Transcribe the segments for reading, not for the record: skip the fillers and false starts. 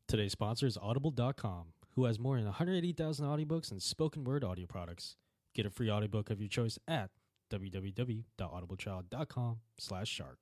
Today's sponsor is Audible.com, who has more than 180,000 audiobooks and spoken word audio products. Get a free audiobook of your choice at www.audibletrial.com/shark.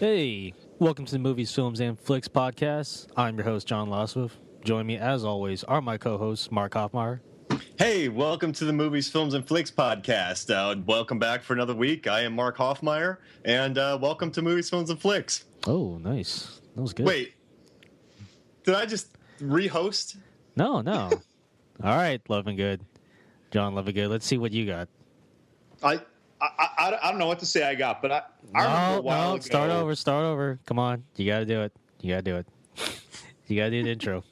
Hey, welcome to the Movies, Films, and Flicks podcast. I'm your host, John Loswith. Join me, as always, are my co-hosts, Mark Hoffmeyer. Hey, welcome to the Movies, Films, and Flicks podcast. Welcome back for another week. I am Mark Hoffmeyer, and welcome to Movies, Films, and Flicks. Oh, nice. That was good. Wait, did I just re-host? No. All right, Loving Good. John Loving Good. Let's see what you got. I don't know what to say I got, but I remember a while ago. Start over. Come on. You got to do it. You got to do the intro.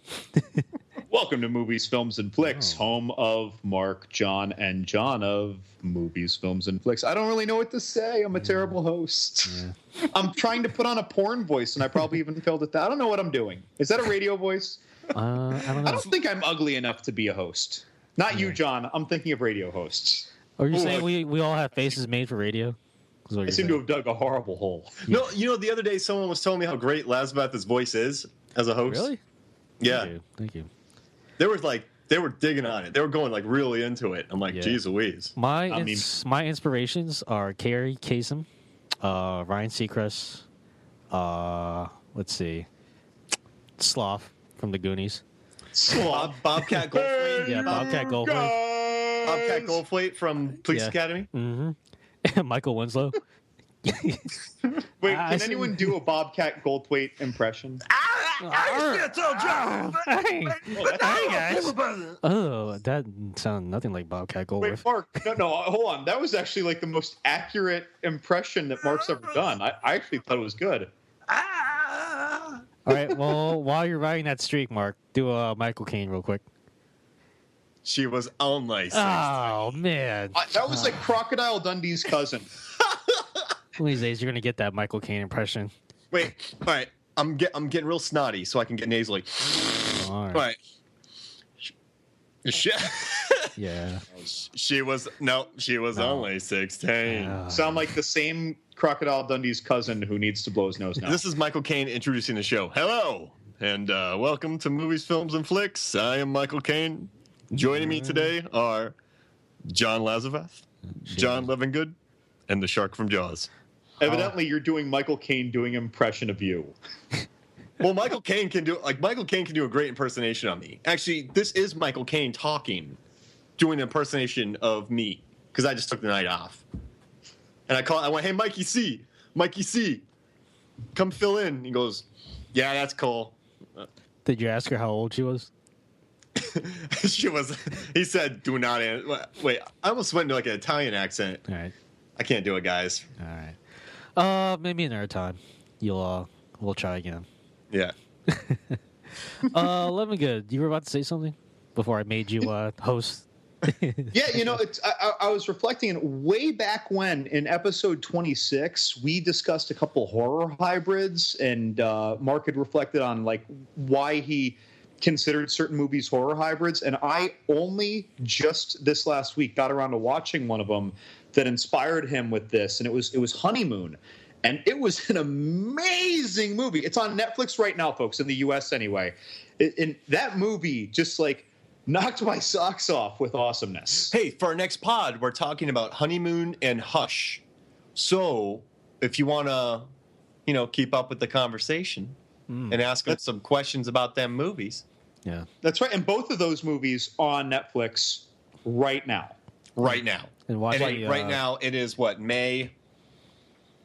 Welcome to Movies, Films, and Flicks, home of Mark, John, and John of Movies, Films, and Flicks. I don't really know what to say. I'm a terrible host. Yeah. I'm trying to put on a porn voice, and I probably even failed at that. I don't know what I'm doing. Is that a radio voice? I don't know. I don't think I'm ugly enough to be a host. Not you, John. I'm thinking of radio hosts. Are you saying we all have faces made for radio? I seem to have dug a horrible hole. No, the other day someone was telling me how great Lazarus' voice is as a host. Really? Yeah. Thank you. They were digging on it. They were going really into it. I'm like, geez Louise. My inspirations are Carrie Kasem, Ryan Seacrest, let's see, Sloth from the Goonies. Sloth, Bobcat Goldthwait. Yeah, Bobcat Goldthwait. Bobcat Goldthwait from Police Academy. Mm-hmm. Michael Winslow. Wait, can anyone do a Bobcat Goldthwait impression? Hey guys. Oh, that sounded nothing like Bobcat Goldthwait. Wait, Mark, no, hold on. That was actually like the most accurate impression that Mark's ever done. I actually thought it was good. All right, well, while you're riding that streak, Mark, do a Michael Caine real quick. She was only 16. Oh, man. That was like Crocodile Dundee's cousin. One of these days, you're going to get that Michael Caine impression. Wait, all right. I'm getting real snotty so I can get nasally. All right. Yeah. She was only 16. Sound like the same Crocodile Dundee's cousin who needs to blow his nose now. This is Michael Caine introducing the show. Hello, and welcome to Movies, Films, and Flicks. I am Michael Caine. Joining me today are John Lazarus, John Levingood, and the shark from Jaws. Evidently, you're doing Michael Caine doing impression of you. Well, Michael Caine can do a great impersonation of me. Actually, this is Michael Caine talking, doing an impersonation of me because I just took the night off. And I went, hey, Mikey C, come fill in. He goes, yeah, that's cool. Did you ask her how old she was? He said, do not answer. Wait, I almost went into like an Italian accent. All right. I can't do it, guys. All right. Maybe another time. We'll try again. Yeah. Levingood, you were about to say something before I made you host. Yeah, I was reflecting way back when in episode 26 we discussed a couple horror hybrids, and Mark had reflected on like why he considered certain movies horror hybrids, and I only just this last week got around to watching one of them that inspired him with this, and it was Honeymoon. And it was an amazing movie. It's on Netflix right now, folks, in the U.S. anyway. And that movie just like knocked my socks off with awesomeness. Hey, for our next pod, we're talking about Honeymoon and Hush. So if you want to, keep up with the conversation and ask them some questions about them movies. Yeah. That's right. And both of those movies on Netflix right now. Right now. And right now it is what, May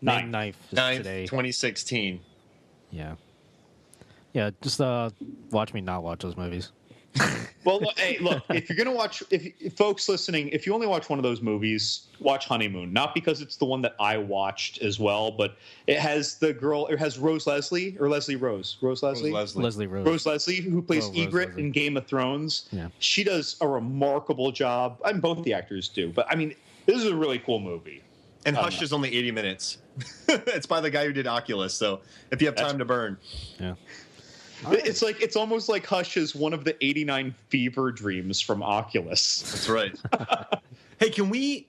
9th today. 2016. Yeah. Yeah, just watch me not watch those movies. Well, hey, look, if you're gonna watch, if folks listening, if you only watch one of those movies, watch Honeymoon. Not because it's the one that I watched as well, but it has the girl. It has Rose Leslie or Leslie Rose. Rose Leslie. Leslie Rose. Rose Leslie, who plays Rose Ygritte Leslie. in Game of Thrones. Yeah. She does a remarkable job. I mean, both the actors do, but I mean, this is a really cool movie. And Hush is only 80 minutes. It's by the guy who did Oculus, so if you have time to burn. Yeah. It's almost like Hush is one of the 89 fever dreams from Oculus. That's right. Hey, can we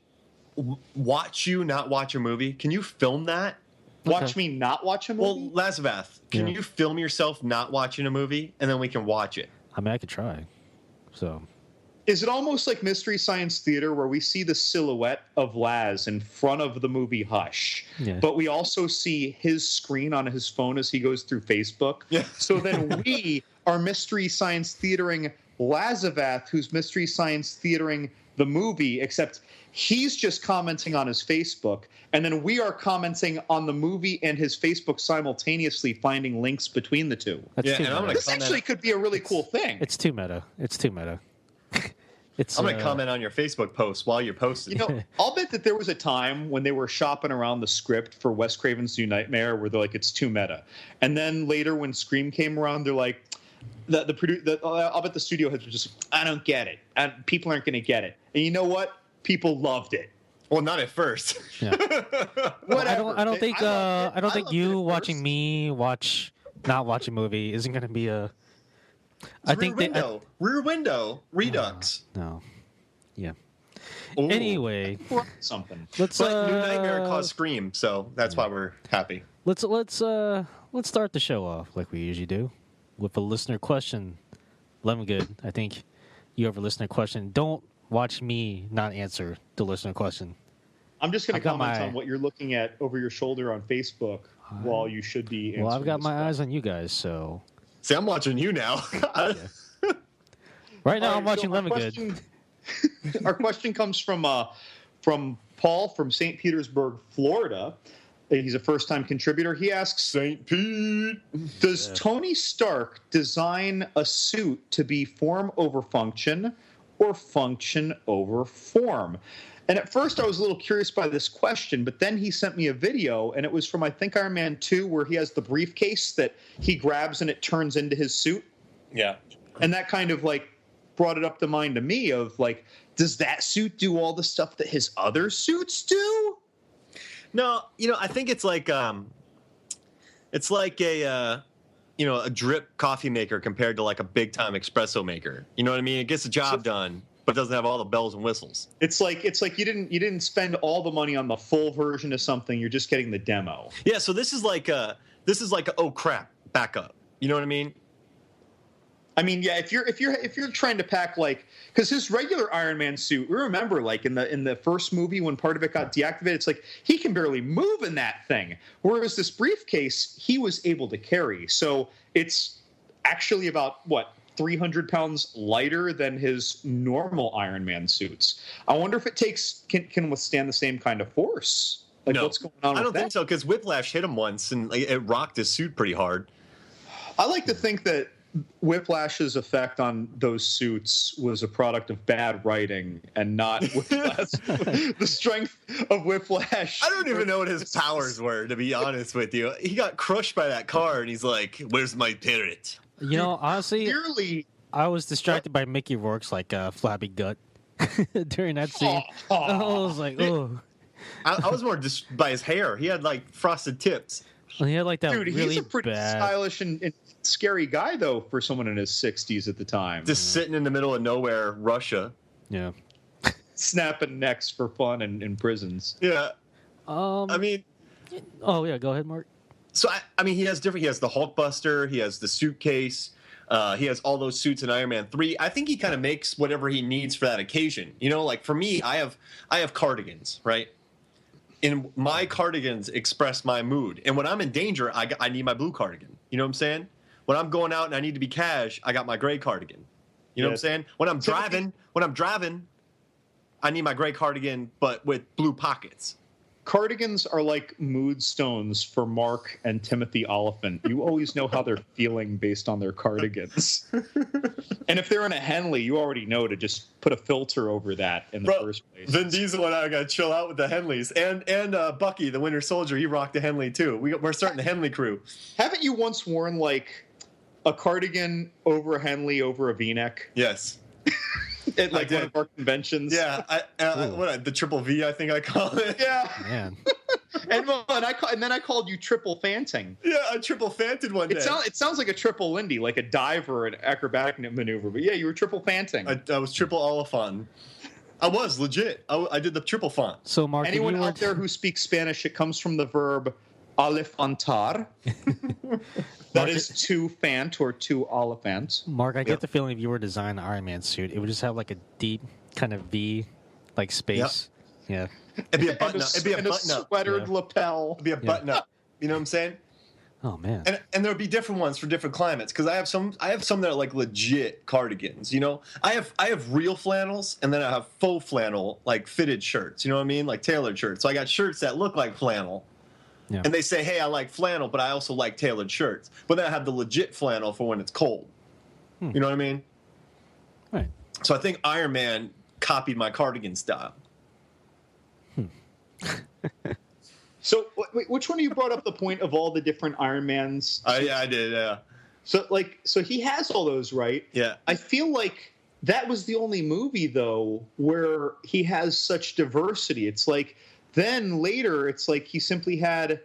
watch you not watch a movie? Can you film that? Watch me not watch a Well, movie? Lazavath, can Yeah. you film yourself not watching a movie, and then we can watch it? I mean, I could try. So, Is it almost like Mystery Science Theater where we see the silhouette of Laz in front of the movie Hush, Yeah. but we also see his screen on his phone as he goes through Facebook? Yeah. So then we are Mystery Science Theatering Lazavath, who's Mystery Science Theatering the movie, except he's just commenting on his Facebook, and then we are commenting on the movie and his Facebook simultaneously, finding links between the two. that's Yeah, too and I'm meta. gonna This actually could be a really cool thing. It's too meta. It's too meta. It's. I'm going to comment on your Facebook post while you're posting. You know, I'll bet that there was a time when they were shopping around the script for Wes Craven's New Nightmare where they're like, it's too meta. And then later when Scream came around, they're like, I'll bet the studio heads were just, I don't get it. And people aren't going to get it. And you know what? People loved it. Well, not at first. Yeah. Whatever. I don't think. loved it. I don't think loved it you at watching first. me not watch a movie isn't going to be a. I think Rear Window Redux. No. Yeah. Ooh. Anyway, Something. let's But New Nightmare caused Scream, so that's why we're happy. let's start the show off like we usually do with a listener question. Lemon Good, I think you have a listener question. Don't watch me not answer the listener question. I'm just going I to got comment my- on what you're looking at over your shoulder on Facebook while you should be answering. Well, I've got this my question. eyes on you guys, so See, I'm watching you now. right now All I'm right, watching so our Lemon Good. question- Our question comes from Paul from St. Petersburg, Florida. He's a first-time contributor. He asks, St. Pete. does Tony Stark design a suit to be form over function or function over form? And at first I was a little curious by this question, but then he sent me a video, and it was from, I think, Iron Man 2, where he has the briefcase that he grabs and it turns into his suit. Yeah. And that kind of like brought it up to mind to me of like, does that suit do all the stuff that his other suits do? No, I think it's like a a drip coffee maker compared to like a big time espresso maker. You know what I mean? It gets the job done, but doesn't have all the bells and whistles. It's like you didn't spend all the money on the full version of something. You're just getting the demo. Yeah, so this is like a oh crap backup. You know what I mean? I mean, yeah, if you're trying to pack like, because his regular Iron Man suit, we remember like in the first movie when part of it got deactivated, it's like he can barely move in that thing. Whereas this briefcase, he was able to carry. So it's actually about 300 pounds lighter than his normal Iron Man suits. I wonder if it can withstand the same kind of force. Like No, what's going on? I don't with that? think so because Whiplash hit him once and it rocked his suit pretty hard. I like to think that Whiplash's effect on those suits was a product of bad writing and not Whiplash. The strength of Whiplash. I don't even know what his powers were, to be honest with you. He got crushed by that car and he's like, "Where's my parrot?" You know, honestly, Clearly, I was distracted by Mickey Rourke's like flabby gut during that scene. I was like, oh, I was more just by his hair. He had like frosted tips. he had like that dude, really he's a pretty bad. stylish and scary guy, though, for someone in his 60s at the time. Just sitting in the middle of nowhere, Russia. Yeah. Snapping necks for fun in prisons. Yeah. I mean, Oh yeah, go ahead, Mark. so I mean, he has the Hulkbuster, he has the suitcase, he has all those suits in Iron Man 3. I think he kind of makes whatever he needs for that occasion. Like for me, I have cardigans, right? And my cardigans express my mood. And when I'm in danger, I need my blue cardigan. You know what I'm saying? When I'm going out and I need to be cash, I got my gray cardigan. You know what I'm saying? When I'm driving, I need my gray cardigan, but with blue pockets. cardigans are like mood stones for Mark and Timothy Oliphant. You always know how they're feeling based on their cardigans. And if they're in a Henley, you already know to just put a filter over that in the first place. Vin Diesel and I got to chill out with the Henleys. And Bucky, the Winter Soldier, he rocked a Henley too. We're starting the Henley crew. Haven't you once worn like a cardigan over a Henley over a V-neck? Yes. At like one of our conventions. Yeah, the triple V, I think I call it. Yeah. Man. And then I called you triple fanting. Yeah, I triple fanted one day. It sounds like a triple Lindy, like a dive or an acrobatic maneuver. But yeah, you were triple fanting. I was triple Oliphant. I was legit. I did the triple font. So, Mark, anyone out there who speaks Spanish, it comes from the verb alifantar. That is to fant or to oliphant. Mark, I get the feeling if you were to design an Iron Man suit, it would just have like a deep kind of V, like space. Yep. Yeah. It'd be a button up. It'd be a button up. Sweatered lapel. It'd be a button up. You know what I'm saying? Oh man. And there'll be different ones for different climates because I have some that are like legit cardigans. You know, I have real flannels and then I have faux flannel like fitted shirts. You know what I mean? Like tailored shirts. So I got shirts that look like flannel. Yeah. And they say, hey, I like flannel, but I also like tailored shirts. But then I have the legit flannel for when it's cold. You know what I mean? Right. So I think Iron Man copied my cardigan style. So which one of you brought up the point of all the different Iron Mans? Yeah, I did, yeah. So he has all those, right? Yeah. I feel like that was the only movie, though, where he has such diversity. It's like... Then later, it's like he simply had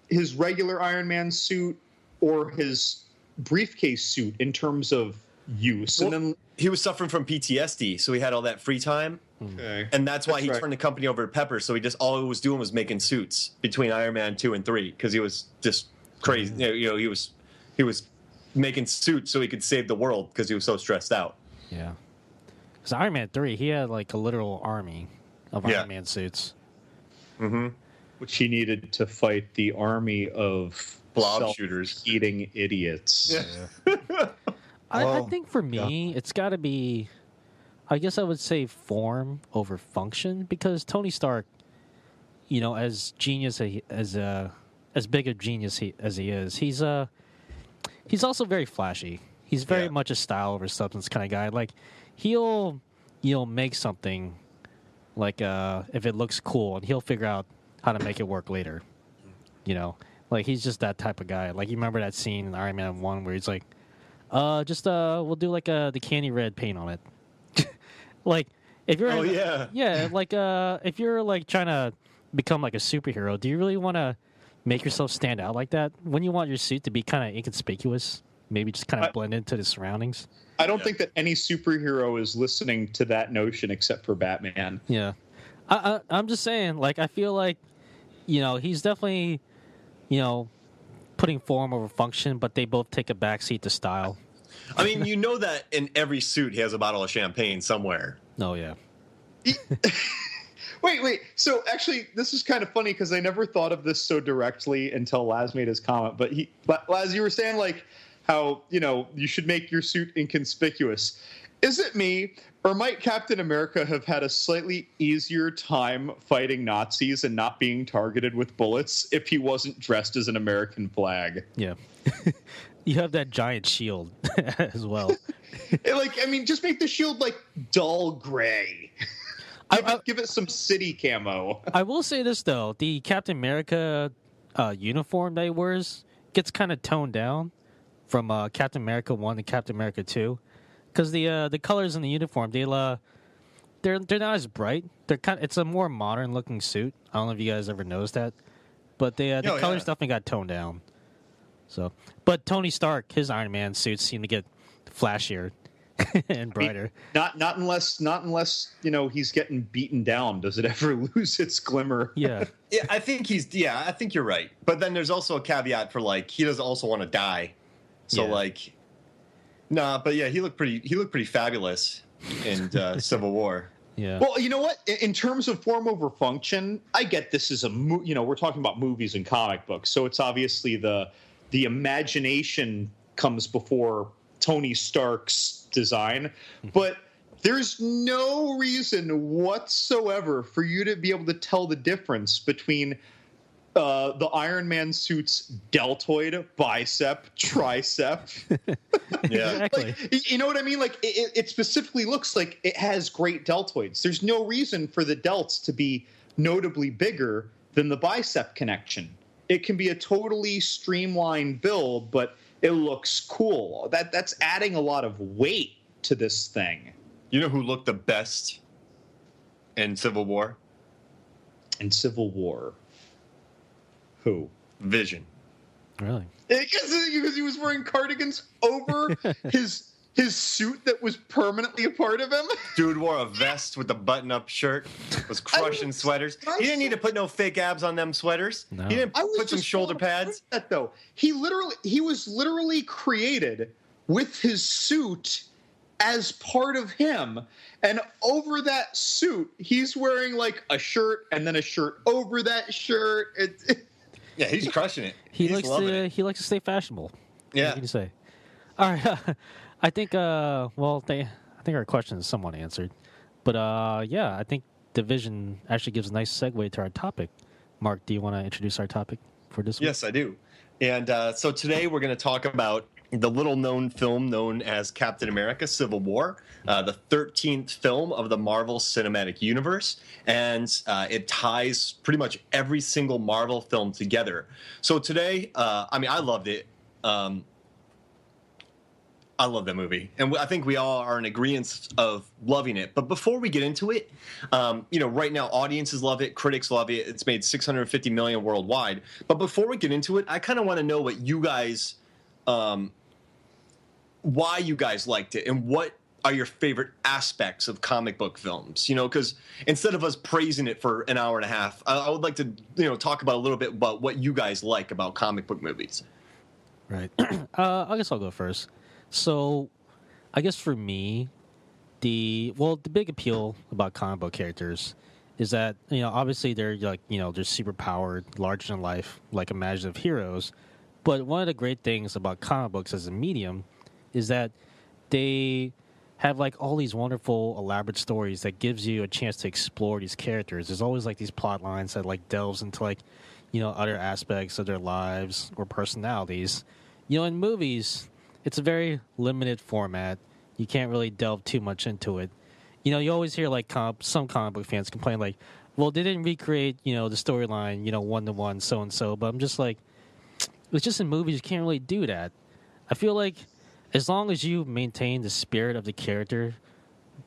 his regular Iron Man suit or his briefcase suit in terms of use. Well, and then he was suffering from PTSD, so he had all that free time. Okay. And that's why he turned the company over to Pepper. So all he was doing was making suits between Iron Man 2 and 3 because he was just crazy. You know, he was making suits so he could save the world because he was so stressed out. Yeah. Because Iron Man 3, he had like a literal army of Iron Man suits. Mm-hmm. Which he needed to fight the army of blob shooters, eating idiots. Yeah. I think for me, it's got to be. I guess I would say form over function because Tony Stark, you know, as genius as big a genius as he is, he's also very flashy. He's very much a style over substance kind of guy. Like he'll make something. Like, if it looks cool, and he'll figure out how to make it work later. You know? Like, he's just that type of guy. Like, you remember that scene in Iron Man 1 where he's like, we'll do, like, the candy red paint on it. Like, if you're... Oh, yeah. Yeah, like, if you're, like, trying to become, like, a superhero, do you really want to make yourself stand out like that? Wouldn't you want your suit to be kind of inconspicuous? Maybe just kind of blend into the surroundings? I don't think that any superhero is listening to that notion except for Batman. Yeah. I'm just saying, like, I feel like, you know, he's definitely, you know, putting form over function, but they both take a backseat to style. I mean, you know that in every suit he has a bottle of champagne somewhere. Oh, yeah. Wait. So, actually, this is kind of funny because I never thought of this so directly until Laz made his comment. But Laz, you were saying, like, how, you know, you should make your suit inconspicuous. Is it me, or might Captain America have had a slightly easier time fighting Nazis and not being targeted with bullets if he wasn't dressed as an American flag? Yeah. You have that giant shield as well. Just make the shield, like, dull gray. Give it some city camo. I will say this, though. The Captain America uniform that he wears gets kind of toned down from Captain America 1 to Captain America 2, because the colors in the uniform they're not as bright. It's a more modern looking suit. I don't know if you guys ever noticed that, but the colors definitely got toned down. So, but Tony Stark, his Iron Man suits seem to get flashier and brighter. I mean, not unless you know he's getting beaten down. Does it ever lose its glimmer? Yeah. Yeah, I think you're right. But then there's also a caveat for like he doesn't also want to die. So like, nah, but yeah, he looked pretty fabulous in Civil War. Yeah. Well, you know what? In terms of form over function, I get this is we're talking about movies and comic books, so it's obviously the imagination comes before Tony Stark's design. But There's no reason whatsoever for you to be able to tell the difference between the Iron Man suit's deltoid, bicep, tricep. Yeah. Exactly. Like, you know what I mean? Like it specifically looks like it has great deltoids. There's no reason for the delts to be notably bigger than the bicep connection. It can be a totally streamlined build, but it looks cool. That's adding a lot of weight to this thing. You know who looked the best in Civil War? In Civil War. Who? Vision. Really? Because he was wearing cardigans over his suit that was permanently a part of him. Dude wore a vest with a button-up shirt. Was crushing sweaters. He didn't need to put no fake abs on them sweaters. No. He didn't put some shoulder pads. That though, he was literally created with his suit as part of him, and over that suit, he's wearing like a shirt and then a shirt over that shirt. Yeah, he's crushing it. He He's loving it. likes to stay fashionable. Yeah. What can you say? All right. I think I think our question is somewhat answered. But yeah, I think Division actually gives a nice segue to our topic. Mark, do you want to introduce our topic for this week? Yes, I do. And so today we're going to talk about the little-known film known as Captain America: Civil War, the 13th film of the Marvel Cinematic Universe, and it ties pretty much every single Marvel film together. So today, I loved it. I love that movie, and I think we all are in agreement of loving it. But before we get into it, right now audiences love it, critics love it. It's made $650 million worldwide. But before we get into it, I kind of want to know what you guys, why you guys liked it, and what are your favorite aspects of comic book films. Because instead of us praising it for an hour and a half, I would like to talk about a little bit about what you guys like about comic book movies. Right. I guess I'll go first. So, I guess for me, the big appeal about comic book characters is that obviously they're they're super powered, larger than life, like imaginative heroes. But one of the great things about comic books as a medium is that they have like all these wonderful, elaborate stories that gives you a chance to explore these characters. There's always like these plot lines that like delves into like other aspects of their lives or personalities. In movies, it's a very limited format. You can't really delve too much into it. You always hear like some comic book fans complain like, well, they didn't recreate, the storyline, one-to-one, so-and-so. But I'm just like, it's just in movies, you can't really do that. I feel like as long as you maintain the spirit of the character,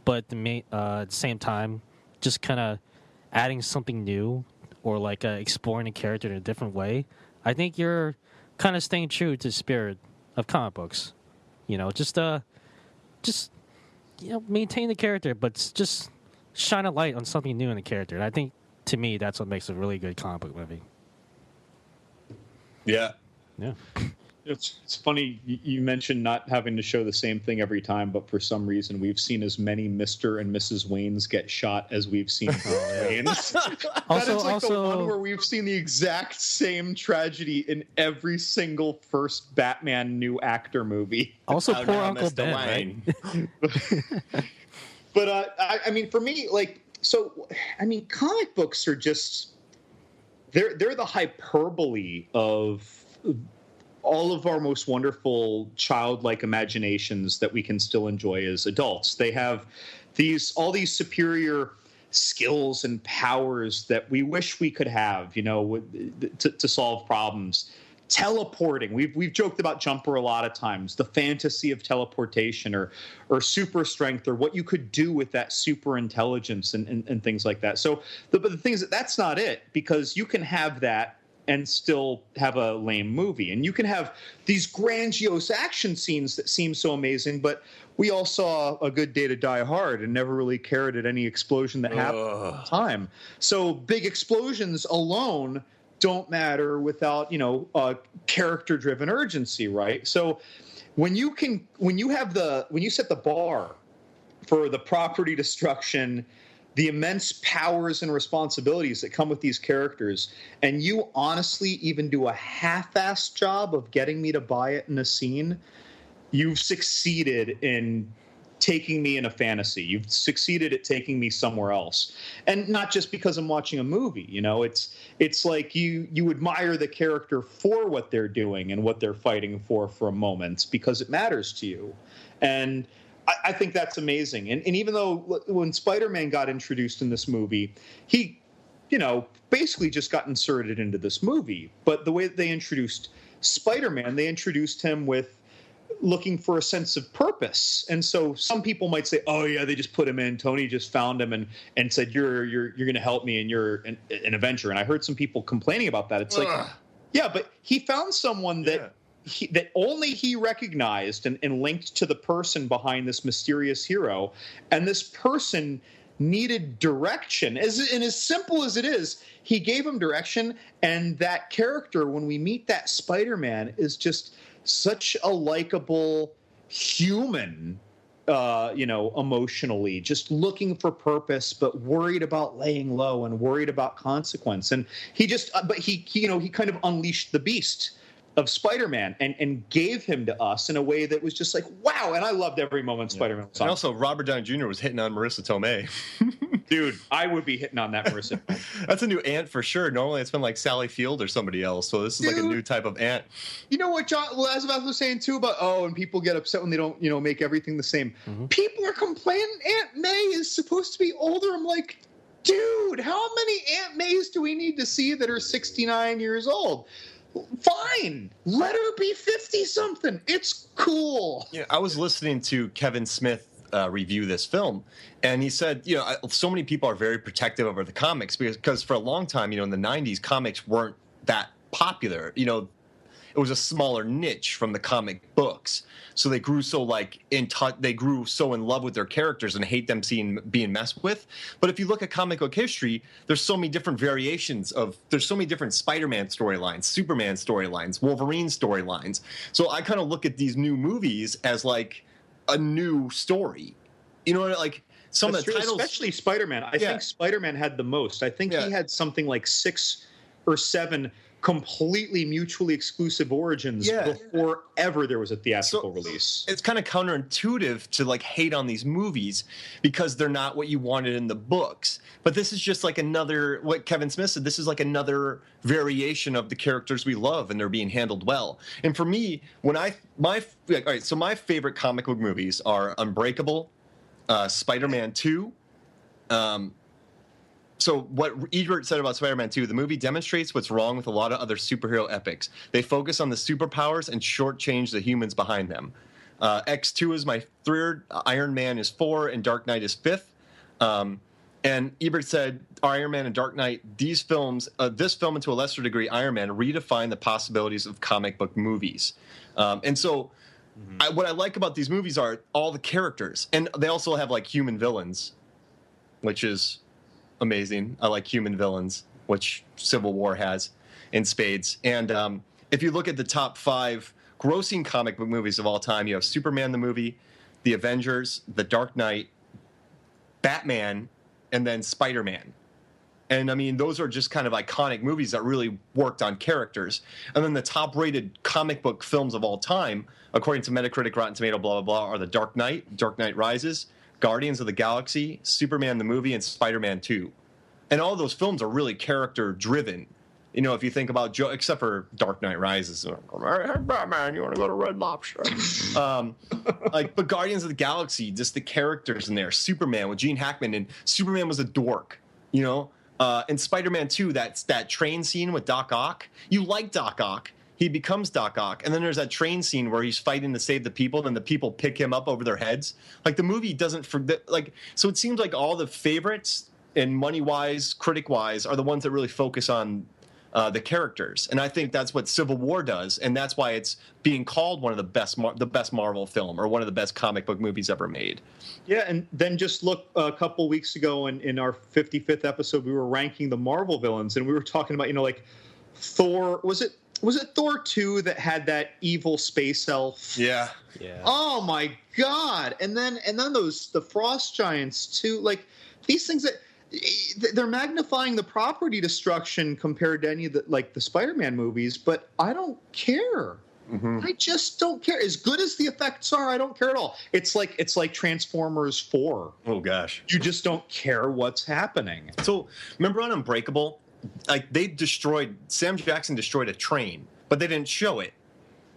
but at the same time, just kind of adding something new or like exploring a character in a different way, I think you're kind of staying true to the spirit of comic books. Maintain the character, but just shine a light on something new in the character. And I think, to me, that's what makes a really good comic book movie. Yeah. Yeah. It's funny you mentioned not having to show the same thing every time, but for some reason we've seen as many Mr. and Mrs. Waynes get shot as we've seen Waynes. That is like the one where we've seen the exact same tragedy in every single first Batman new actor movie. Also, poor Uncle Ben, right? But I mean, for me, comic books are just they're the hyperbole of all of our most wonderful childlike imaginations that we can still enjoy as adults. They have all these superior skills and powers that we wish we could have, to solve problems. Teleporting. We've joked about Jumper a lot of times. The fantasy of teleportation or super strength or what you could do with that super intelligence and things like that. So but the thing is that's not it, because you can have that and still have a lame movie. And you can have these grandiose action scenes that seem so amazing, but we all saw A Good Day to Die Hard and never really cared at any explosion that happened at the time. So big explosions alone don't matter without, character-driven urgency, right? So when you set the bar for the property destruction, the immense powers and responsibilities that come with these characters, and you honestly even do a half-assed job of getting me to buy it in a scene, you've succeeded in taking me in a fantasy. You've succeeded at taking me somewhere else. And not just because I'm watching a movie, it's like you admire the character for what they're doing and what they're fighting for a moment because it matters to you. And I think that's amazing. And even though when Spider-Man got introduced in this movie, he, basically just got inserted into this movie. But the way that they introduced Spider-Man, they introduced him with looking for a sense of purpose. And so some people might say, oh yeah, they just put him in. Tony just found him and said, you're going to help me and you're an Avenger. And I heard some people complaining about that. It's like, yeah, but he found someone that that only he recognized and linked to the person behind this mysterious hero. And this person needed direction. And as simple as it is, he gave him direction. And that character, when we meet that Spider-Man, is just such a likable human, emotionally, just looking for purpose, but worried about laying low and worried about consequence. And he kind of unleashed the beast of Spider-Man and gave him to us in a way that was just like, wow. And I loved every moment Spider-Man was on. And also, Robert Downey Jr. was hitting on Marissa Tomei. Dude, I would be hitting on that Marissa. That's a new aunt for sure. Normally it's been like Sally Field or somebody else. So this is like a new type of aunt. You know what John Lazarus was saying too about, and people get upset when they don't, make everything the same. Mm-hmm. People are complaining Aunt May is supposed to be older. I'm like, dude, how many Aunt Mays do we need to see that are 69 years old? Fine. Let her be 50-something. It's cool. Yeah, I was listening to Kevin Smith review this film, and he said, so many people are very protective over the comics because for a long time, in the 90s, comics weren't that popular. It was a smaller niche from the comic books. So they grew so they grew so in love with their characters and hate them being messed with. But if you look at comic book history, there's so many different variations there's so many different Spider-Man storylines, Superman storylines, Wolverine storylines. So I kind of look at these new movies as like a new story. Some That's of the true, titles, especially Spider-Man. I think Spider-Man had the most. I think he had something like 6 or 7 completely mutually exclusive origins before ever there was a theatrical release. It's kind of counterintuitive to hate on these movies because they're not what you wanted in the books. But this is just like what Kevin Smith said, this is like another variation of the characters we love and they're being handled well. And for me, my favorite comic book movies are Unbreakable, Spider-Man 2, So what Ebert said about Spider-Man 2, the movie demonstrates what's wrong with a lot of other superhero epics. They focus on the superpowers and shortchange the humans behind them. X2 is my 3rd, Iron Man is 4, and Dark Knight is 5th. And Ebert said Iron Man and Dark Knight, these films, this film and to a lesser degree Iron Man, redefine the possibilities of comic book movies. And so what I like about these movies are all the characters. And they also have human villains, which is amazing. I like human villains, which Civil War has in spades. And if you look at the top 5 grossing comic book movies of all time, you have Superman the movie, The Avengers, The Dark Knight, Batman, and then Spider-Man. And I mean, those are just kind of iconic movies that really worked on characters. And then the top-rated comic book films of all time, according to Metacritic, Rotten Tomato, blah, blah, blah, are The Dark Knight, Dark Knight Rises, Guardians of the Galaxy, Superman the movie, and Spider-Man 2. And all those films are really character-driven. If you think about except for Dark Knight Rises, hey, Batman, you want to go to Red Lobster? But Guardians of the Galaxy, just the characters in there. Superman with Gene Hackman, and Superman was a dork, and Spider-Man 2, that train scene with Doc Ock. You like Doc Ock. He becomes Doc Ock. And then there's that train scene where he's fighting to save the people, and the people pick him up over their heads. The movie doesn't forget. So it seems like all the favorites, and money-wise, critic-wise, are the ones that really focus on the characters. And I think that's what Civil War does, and that's why it's being called one of the best Marvel film, or one of the best comic book movies ever made. Yeah, and then just look a couple weeks ago in our 55th episode, we were ranking the Marvel villains, and we were talking about, Thor. Was it Thor 2 that had that evil space elf? Yeah. Oh my God! And then the Frost Giants too. These things that they're magnifying the property destruction compared to any of the Spider-Man movies, but I don't care. I just don't care. As good as the effects are, I don't care at all. It's like Transformers 4. Oh gosh, you just don't care what's happening. So remember on Unbreakable, like Sam Jackson destroyed a train, but they didn't show it.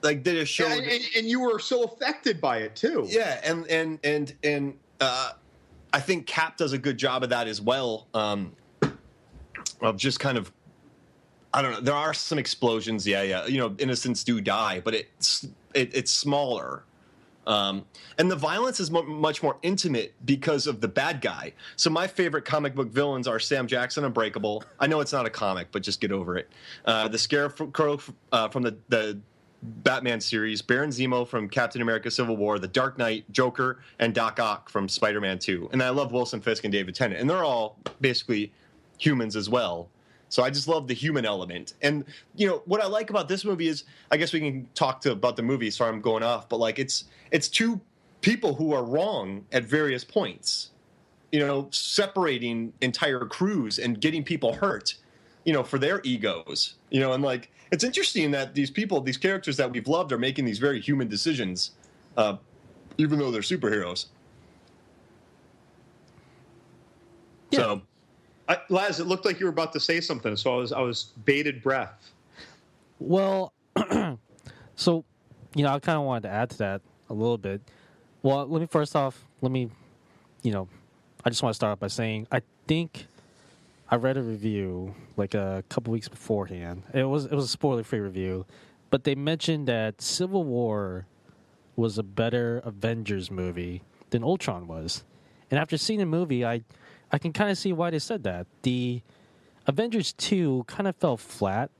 Like they just showed, and you were so affected by it too. Yeah, and I think Cap does a good job of that as well. Of just kind of, I don't know. There are some explosions, yeah. Innocents do die, but it's smaller, and the violence is much more intimate because of the bad guy. So my favorite comic book villains are Sam Jackson, Unbreakable. I know it's not a comic, but just get over it. The Scarecrow from the Batman series, Baron Zemo from Captain America: Civil War, The Dark Knight, Joker, and Doc Ock from Spider-Man 2. And I love Wilson Fisk and David Tennant, and they're all basically humans as well. So I just love the human element. And what I like about this movie is, I guess we can talk about the movie. Sorry, I'm going off, but like it's two people who are wrong at various points. Separating entire crews and getting people hurt. For their egos. And like it's interesting that these characters that we've loved, are making these very human decisions, even though they're superheroes. Yeah. So. Laz, it looked like you were about to say something, so I was bated breath. Well, so I kind of wanted to add to that a little bit. Well, I just want to start off by saying I think I read a review like a couple weeks beforehand. It was a spoiler-free review, but they mentioned that Civil War was a better Avengers movie than Ultron was, and after seeing the movie, I can kind of see why they said that. The Avengers 2 kind of fell flat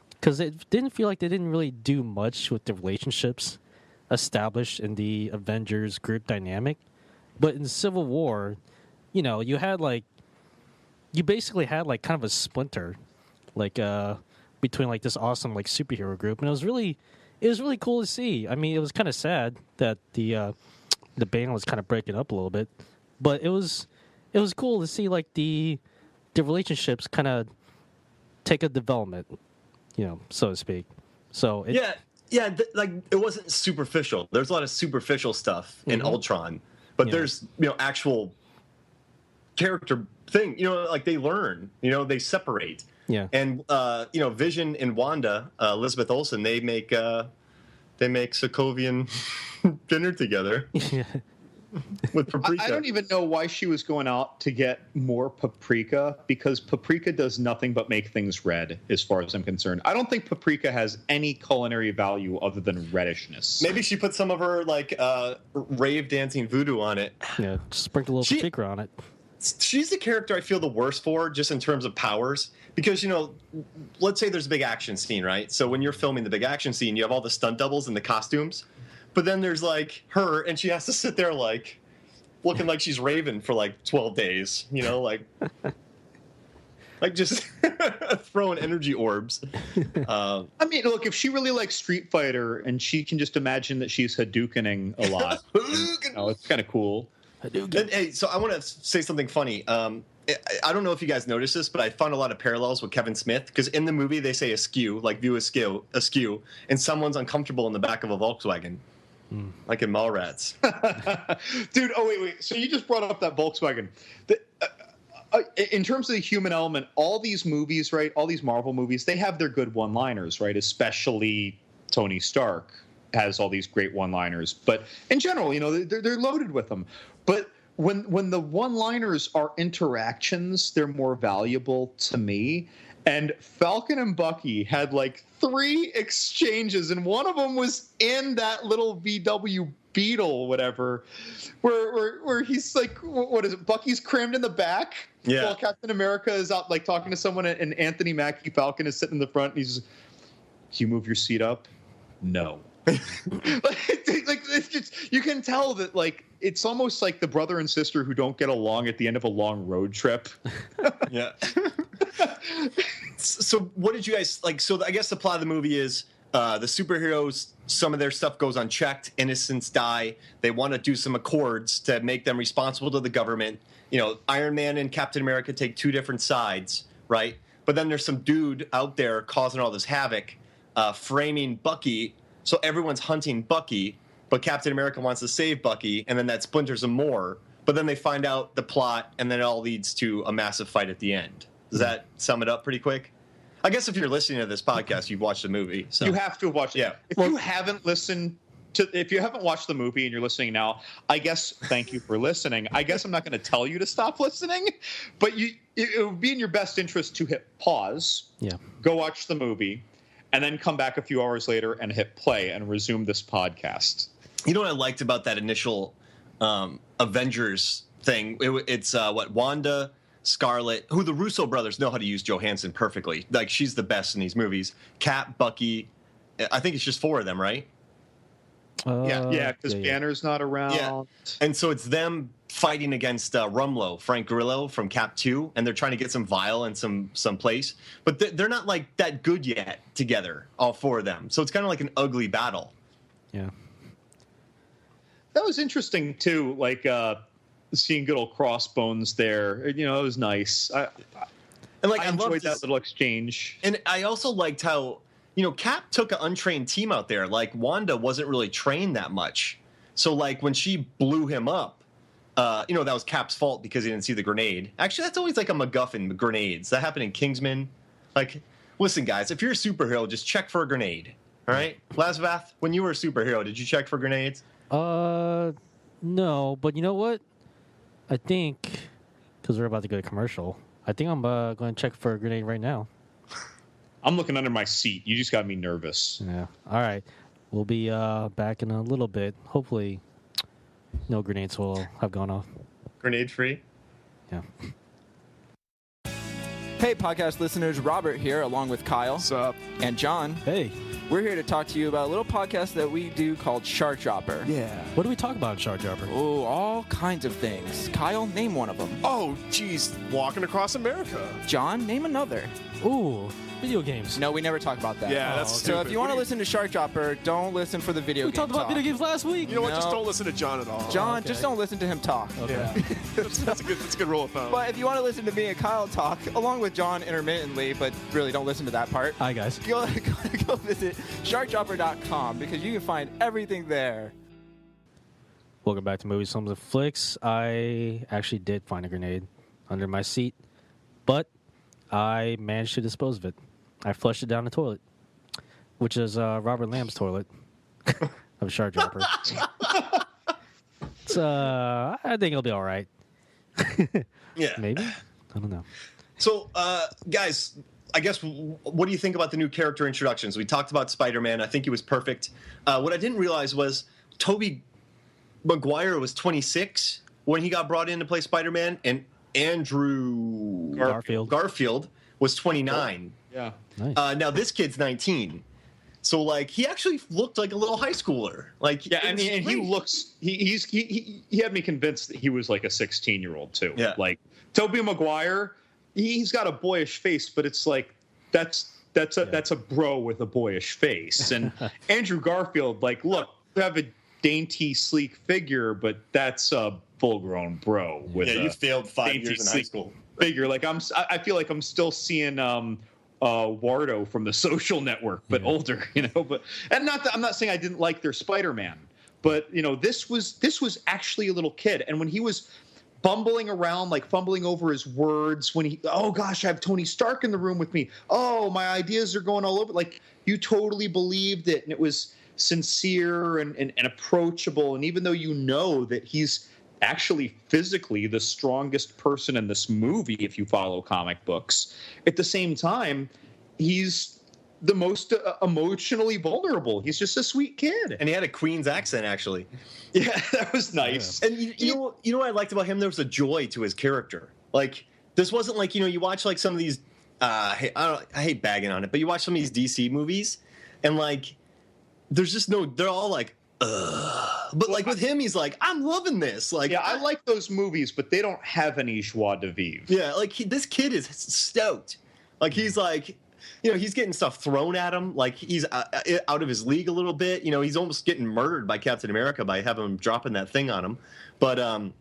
because it didn't feel like they didn't really do much with the relationships established in the Avengers group dynamic. But in Civil War, you basically had like kind of a splinter, like between like this awesome like superhero group, and it was really cool to see. I mean, it was kind of sad that the band was kind of breaking up a little bit, but it was cool to see like the relationships kind of take a development, so to speak. So like it wasn't superficial. There's a lot of superficial stuff in Ultron, but there's actual character thing. Like they learn. They separate. Yeah. And Vision and Wanda, Elizabeth Olsen, they make Sokovian dinner together. Yeah. With paprika. I don't even know why she was going out to get more paprika, because paprika does nothing but make things red, as far as I'm concerned. I don't think paprika has any culinary value other than reddishness. Maybe she put some of her rave dancing voodoo on it. Yeah, just sprinkle a little paprika on it. She's the character I feel the worst for, just in terms of powers, because let's say there's a big action scene, right? So when you're filming the big action scene, you have all the stunt doubles and the costumes. But then there's like her, and she has to sit there like looking like she's Raven for like 12 days, like just throwing energy orbs. I mean, look, if she really likes Street Fighter and she can just imagine that she's Hadoukening a lot, it's kind of cool. And, hey, so I want to say something funny. I don't know if you guys noticed this, but I found a lot of parallels with Kevin Smith, because in the movie they say askew, like view askew, and someone's uncomfortable in the back of a Volkswagen. Like in Mallrats. Dude, wait. So you just brought up that Volkswagen. In terms of the human element, all these movies, right, all these Marvel movies, they have their good one-liners, right? Especially Tony Stark has all these great one-liners. But in general, they're loaded with them. But when the one-liners are interactions, they're more valuable to me. And Falcon and Bucky had like 3 exchanges, and one of them was in that little VW Beetle, whatever, where he's like, what is it? Bucky's crammed in the back, while Captain America is out like talking to someone, and Anthony Mackie Falcon is sitting in the front, and he's, "Can you move your seat up?" No. It's just, you can tell that like it's almost like the brother and sister who don't get along at the end of a long road trip. Yeah. So what did you guys like? So I guess the plot of the movie is the superheroes, some of their stuff goes unchecked, innocents die. They want to do some accords to make them responsible to the government. Iron Man and Captain America take 2 different sides, right? But then there's some dude out there causing all this havoc, framing Bucky So everyone's hunting Bucky, but Captain America wants to save Bucky, and then that splinters them more. But then they find out the plot, and then it all leads to a massive fight at the end. Does that sum it up pretty quick? I guess if you're listening to this podcast, you've watched the movie. So. You have to have watched it. Yeah. If you haven't watched the movie and you're listening now, I guess thank you for listening. I guess I'm not going to tell you to stop listening, but it would be in your best interest to hit pause, go watch the movie, and then come back a few hours later and hit play and resume this podcast. You know what I liked about that initial Avengers thing? It's Wanda, Scarlet, who the Russo brothers know how to use Johansson perfectly. Like, she's the best in these movies. Cap, Bucky, I think it's just 4 of them, right? Yeah, because Banner's not around. Yeah. And so it's them fighting against Rumlow, Frank Grillo from Cap 2, and they're trying to get some vial and some place. But they're not, like, that good yet together, all 4 of them. So it's kind of like an ugly battle. Yeah. That was interesting, too, like seeing good old Crossbones there. You know, it was nice. I enjoyed that little exchange. And I also liked how, you know, Cap took an untrained team out there. Like, Wanda wasn't really trained that much. So, like, when she blew him up, that was Cap's fault because he didn't see the grenade. Actually, that's always like a MacGuffin, grenades. That happened in Kingsman. Like, listen, guys, if you're a superhero, just check for a grenade. All right? Lazvath, when you were a superhero, did you check for grenades? No, but you know what? I think, because we're about to go to commercial, I think I'm going to check for a grenade right now. I'm looking under my seat. You just got me nervous. Yeah. All right. We'll be back in a little bit. Hopefully, no grenades will have gone off. Grenade free? Yeah. Hey, podcast listeners. Robert here, along with Kyle. What's up? And John. Hey. We're here to talk to you about a little podcast that we do called Shark Dropper. Yeah. What do we talk about in Shark Dropper? Oh, all kinds of things. Kyle, name one of them. Oh, geez. Walking across America. John, name another. Ooh, video games. No, we never talk about that. Yeah, that's stupid. So if you want to listen to Shark Dropper, don't listen for the video game We talked about talk. video games last week. You know what? Just No. don't listen to John at all. John, okay. just don't listen to him talk. Okay. Yeah. that's a good rule of thumb. But if you want to listen to me and Kyle talk, along with John intermittently, but really don't listen to that part, Hi, guys. go visit sharkdropper.com because you can find everything there. Welcome back to Movies, Films, and Flicks. I actually did find a grenade under my seat, but I managed to dispose of it. I flushed it down the toilet, which is Robert Lamb's toilet of Shark Dropper. It's, I think it'll be all right. Yeah. Maybe? I don't know. So, guys, I guess, what do you think about the new character introductions? We talked about Spider-Man. I think he was perfect. What I didn't realize was Tobey Maguire was 26 when he got brought in to play Spider-Man, and Andrew Garfield was 29. Yeah. Nice. Now this kid's 19. So, like, he actually looked like a little high schooler. Like, Yeah, and he looks. He had me convinced that he was like a 16-year-old too. Yeah. Like Tobey Maguire, he's got a boyish face, but it's like that's a bro with a boyish face. And Andrew Garfield, like, look, you have a dainty, sleek figure, but that's a full-grown bro with you failed 5 dainty, years in high sleek school. figure. Like I feel like I'm still seeing Wardo from The Social Network, but older, you know. But and not that I'm not saying I didn't like their Spider-Man, but you know, this was actually a little kid, and when he was bumbling around, like fumbling over his words, when he, oh gosh, I have Tony Stark in the room with me. Oh, my ideas are going all over. Like, you totally believed it, and it was sincere and approachable. And even though you know that he's actually physically the strongest person in this movie, if you follow comic books, at the same time, he's the most emotionally vulnerable. He's just a sweet kid. And he had a Queen's accent, actually. Yeah, that was nice. And you know what I liked about him? There was a joy to his character. Like, this wasn't like, you know, you watch like some of these, I hate bagging on it, but you watch some of these DC movies, and like, there's just no, they're all like, ugh. But like with him, he's like, I'm loving this. Like, yeah, I like those movies, but they don't have any joie de vivre. Yeah, like this kid is stoked. Like, he's like, you know, he's getting stuff thrown at him. Like, he's out of his league a little bit. You know, he's almost getting murdered by Captain America by having him dropping that thing on him. But I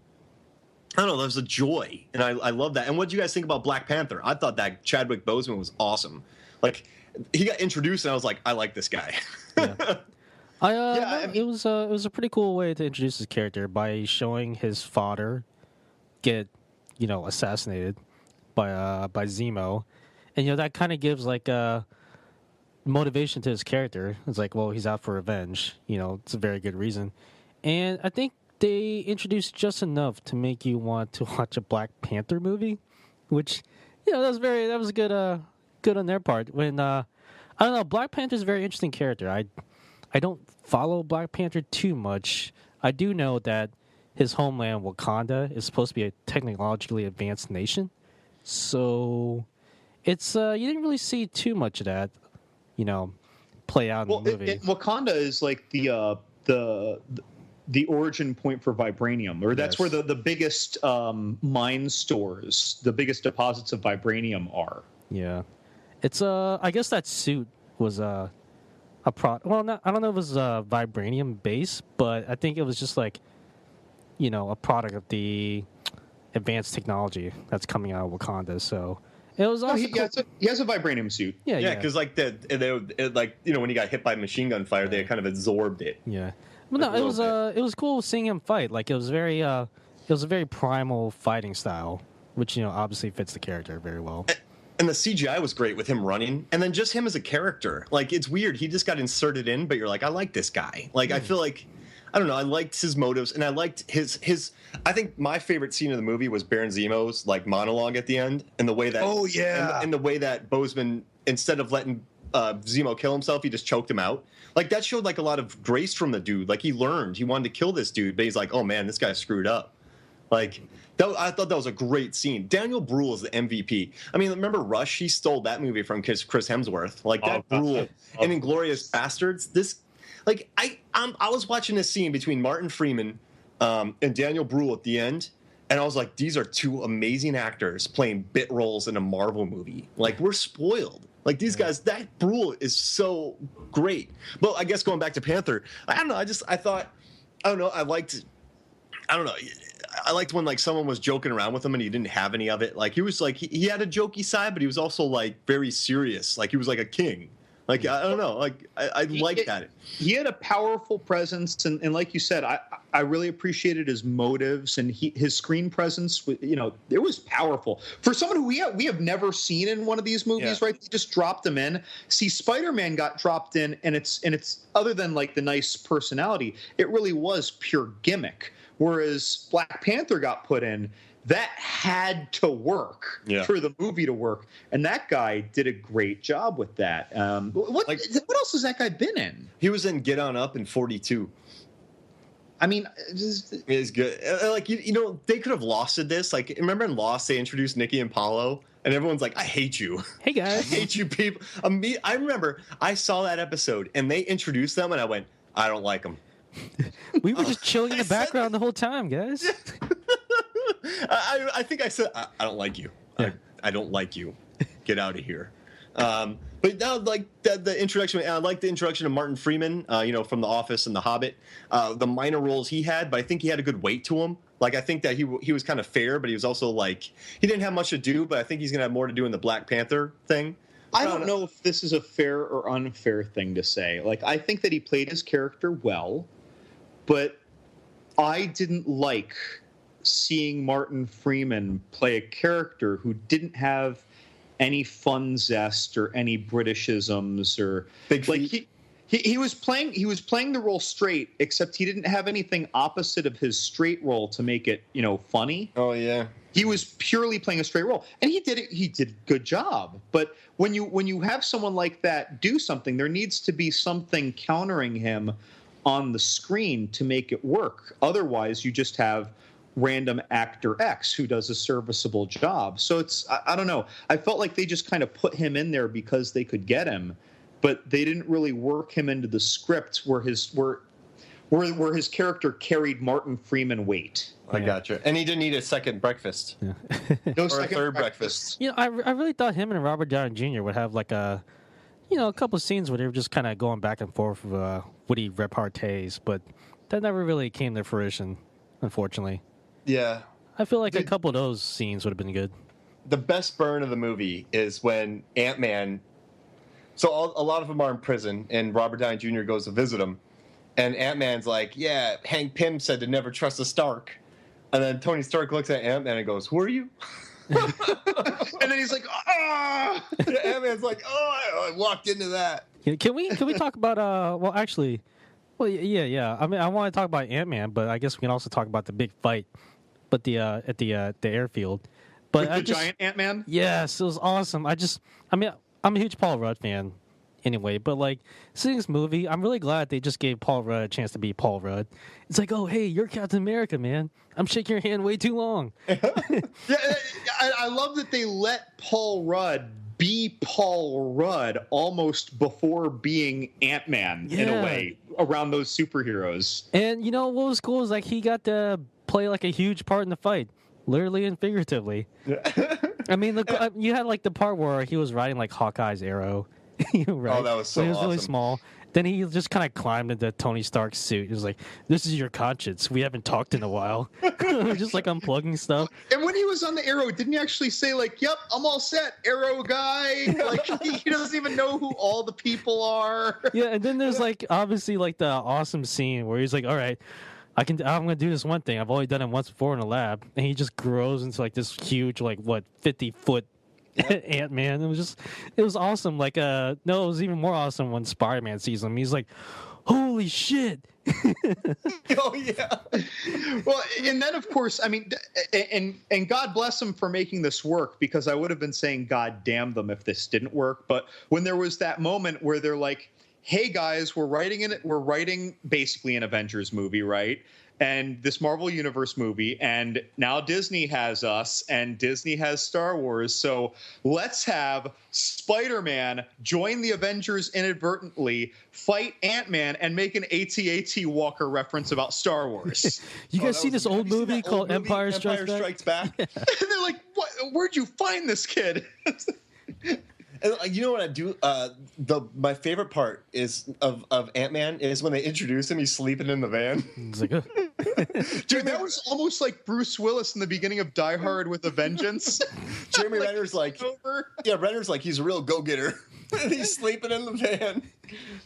don't know, there's a joy, and I love that. And what do you guys think about Black Panther? I thought that Chadwick Boseman was awesome. Like, he got introduced, and I was like, I like this guy. Yeah. It was a pretty cool way to introduce his character by showing his father get, assassinated by Zemo, and that kind of gives like a motivation to his character. It's like, well, he's out for revenge. It's a very good reason, and I think they introduced just enough to make you want to watch a Black Panther movie, which that was good on their part. When I don't know, Black Panther's a very interesting character. I don't follow Black Panther too much. I do know that his homeland, Wakanda, is supposed to be a technologically advanced nation. So it's you didn't really see too much of that, play out in the movie. Wakanda is like the origin point for vibranium, or that's where the biggest mine stores, the biggest deposits of vibranium are. Yeah, it's I guess that suit was a product. Well, I don't know if it was vibranium base, but I think it was just like a product of the advanced technology that's coming out of Wakanda. So it was also he has a vibranium suit. Yeah, because like when he got hit by machine gun fire, they kind of absorbed it. Yeah, but no, it was cool seeing him fight. Like it was a very primal fighting style, which obviously fits the character very well. And the CGI was great with him running, and then just him as a character. Like, it's weird. He just got inserted in, but you're like, I like this guy. Like, I feel like, I don't know, I liked his motives, and I liked his. I think my favorite scene of the movie was Baron Zemo's like monologue at the end, and the way that and the way that Boseman, instead of letting Zemo kill himself, he just choked him out. Like, that showed like a lot of grace from the dude. Like, he learned, he wanted to kill this dude, but he's like, oh man, this guy screwed up. Like, I thought that was a great scene. Daniel Bruhl is the MVP. I mean, remember Rush? He stole that movie from Chris Hemsworth. Like, that Bruhl and Inglourious Bastards. This, like, I was watching this scene between Martin Freeman and Daniel Bruhl at the end, and I was like, these are two amazing actors playing bit roles in a Marvel movie. Like, we're spoiled. Like, these guys, that Bruhl is so great. Well, I guess going back to Panther, I don't know. I liked when like someone was joking around with him and he didn't have any of it. Like, he was like he had a jokey side, but he was also like very serious. Like, he was like a king. Like, I don't know. Like, I like that. He had a powerful presence, and like you said, I really appreciated his motives and his screen presence. It was powerful for someone who we have never seen in one of these movies. Yeah. Right? They just dropped him in. See, Spider-Man got dropped in, and it's other than like the nice personality, it really was pure gimmick. Whereas Black Panther got put in, that had to work for the movie to work, and that guy did a great job with that. What else has that guy been in? He was in Get On Up in 42. I mean, it's good. Like, they could have lost this. Like, remember in Lost, they introduced Nikki and Paulo, and everyone's like, I hate you. Hey, guys. I hate you people. I remember I saw that episode, and they introduced them, and I went, I don't like them. We were just chilling in the background the whole time, guys. I think I said, I don't like you. Yeah. I don't like you. Get out of here. But now, like the introduction, I like the introduction of Martin Freeman, from The Office and The Hobbit. The minor roles he had, but I think he had a good weight to him. Like, I think that he was kind of fair, but he was also like, he didn't have much to do, but I think he's going to have more to do in the Black Panther thing. I don't know if this is a fair or unfair thing to say. Like, I think that he played his character well, but I didn't like seeing Martin Freeman play a character who didn't have any fun zest or any Britishisms or big like he was playing the role straight, except he didn't have anything opposite of his straight role to make it funny. Oh yeah. He was purely playing a straight role, and he did a good job. But when you have someone like that do something, there needs to be something countering him on the screen to make it work. Otherwise, you just have random actor X who does a serviceable job. So I don't know. I felt like they just kind of put him in there because they could get him, but they didn't really work him into the script where his character carried Martin Freeman weight. I gotcha. And he didn't eat a second breakfast. Yeah. No or second a third breakfast. I really thought him and Robert Downey Jr. would have like a couple of scenes where they were just kind of going back and forth with witty repartees, but that never really came to fruition, unfortunately. Yeah. I feel like a couple of those scenes would have been good. The best burn of the movie is when Ant-Man... So a lot of them are in prison, and Robert Downey Jr. goes to visit them, And Ant-Man's like, yeah, Hank Pym said to never trust a Stark. And then Tony Stark looks at Ant-Man and goes, who are you? And then he's like, ah! Yeah, Ant-Man's like, oh, I walked into that. Can we talk about well, actually, well, yeah. I mean, I want to talk about Ant-Man, but I guess we can also talk about the big fight, but at the airfield. But With the giant Ant-Man? Yes, it was awesome. I mean, I'm a huge Paul Rudd fan anyway, but like seeing this movie, I'm really glad they just gave Paul Rudd a chance to be Paul Rudd. It's like, oh, hey, you're Captain America, man. I'm shaking your hand way too long. Yeah, I love that they let Paul Rudd be Paul Rudd almost before being Ant-Man in a way around those superheroes. And you know what was cool is like he got to play like a huge part in the fight, literally and figuratively. I mean, you had like the part where he was riding like Hawkeye's arrow. Right? Oh, that was so He was awesome. really small. Then he just kind of climbed into Tony Stark's suit. He was like, "This is your conscience. We haven't talked in a while." Just like unplugging stuff. And when he was on the Arrow, didn't he actually say like, "Yep, I'm all set, Arrow guy"? Like he doesn't even know who all the people are. Yeah, and then there's like obviously like the awesome scene where he's like, "All right, I'm gonna do this one thing. I've only done it once before in a lab," and he just grows into like this huge 50-foot Ant-Man. It was awesome. Like no, it was even more awesome when Spider-Man sees him. He's like, "Holy shit!" Oh yeah. Well, and then of course, I mean, and God bless them for making this work, because I would have been saying God damn them if this didn't work. But when there was that moment where they're like, "Hey guys, we're writing basically an Avengers movie, right? And this Marvel Universe movie, and now Disney has us, and Disney has Star Wars. So let's have Spider-Man join the Avengers inadvertently, fight Ant-Man, and make an AT-AT Walker reference about Star Wars." You guys see this old movie called Empire Strikes Back? Back? And they're like, "What? Where'd you find this kid?" And you know what I do? My favorite part is of Ant-Man is when they introduce him. He's sleeping in the van. He's like, Dude, that was almost like Bruce Willis in the beginning of Die Hard with a Vengeance. Jeremy Renner's like, over. yeah, Renner's like he's a real go-getter. And he's sleeping in the van.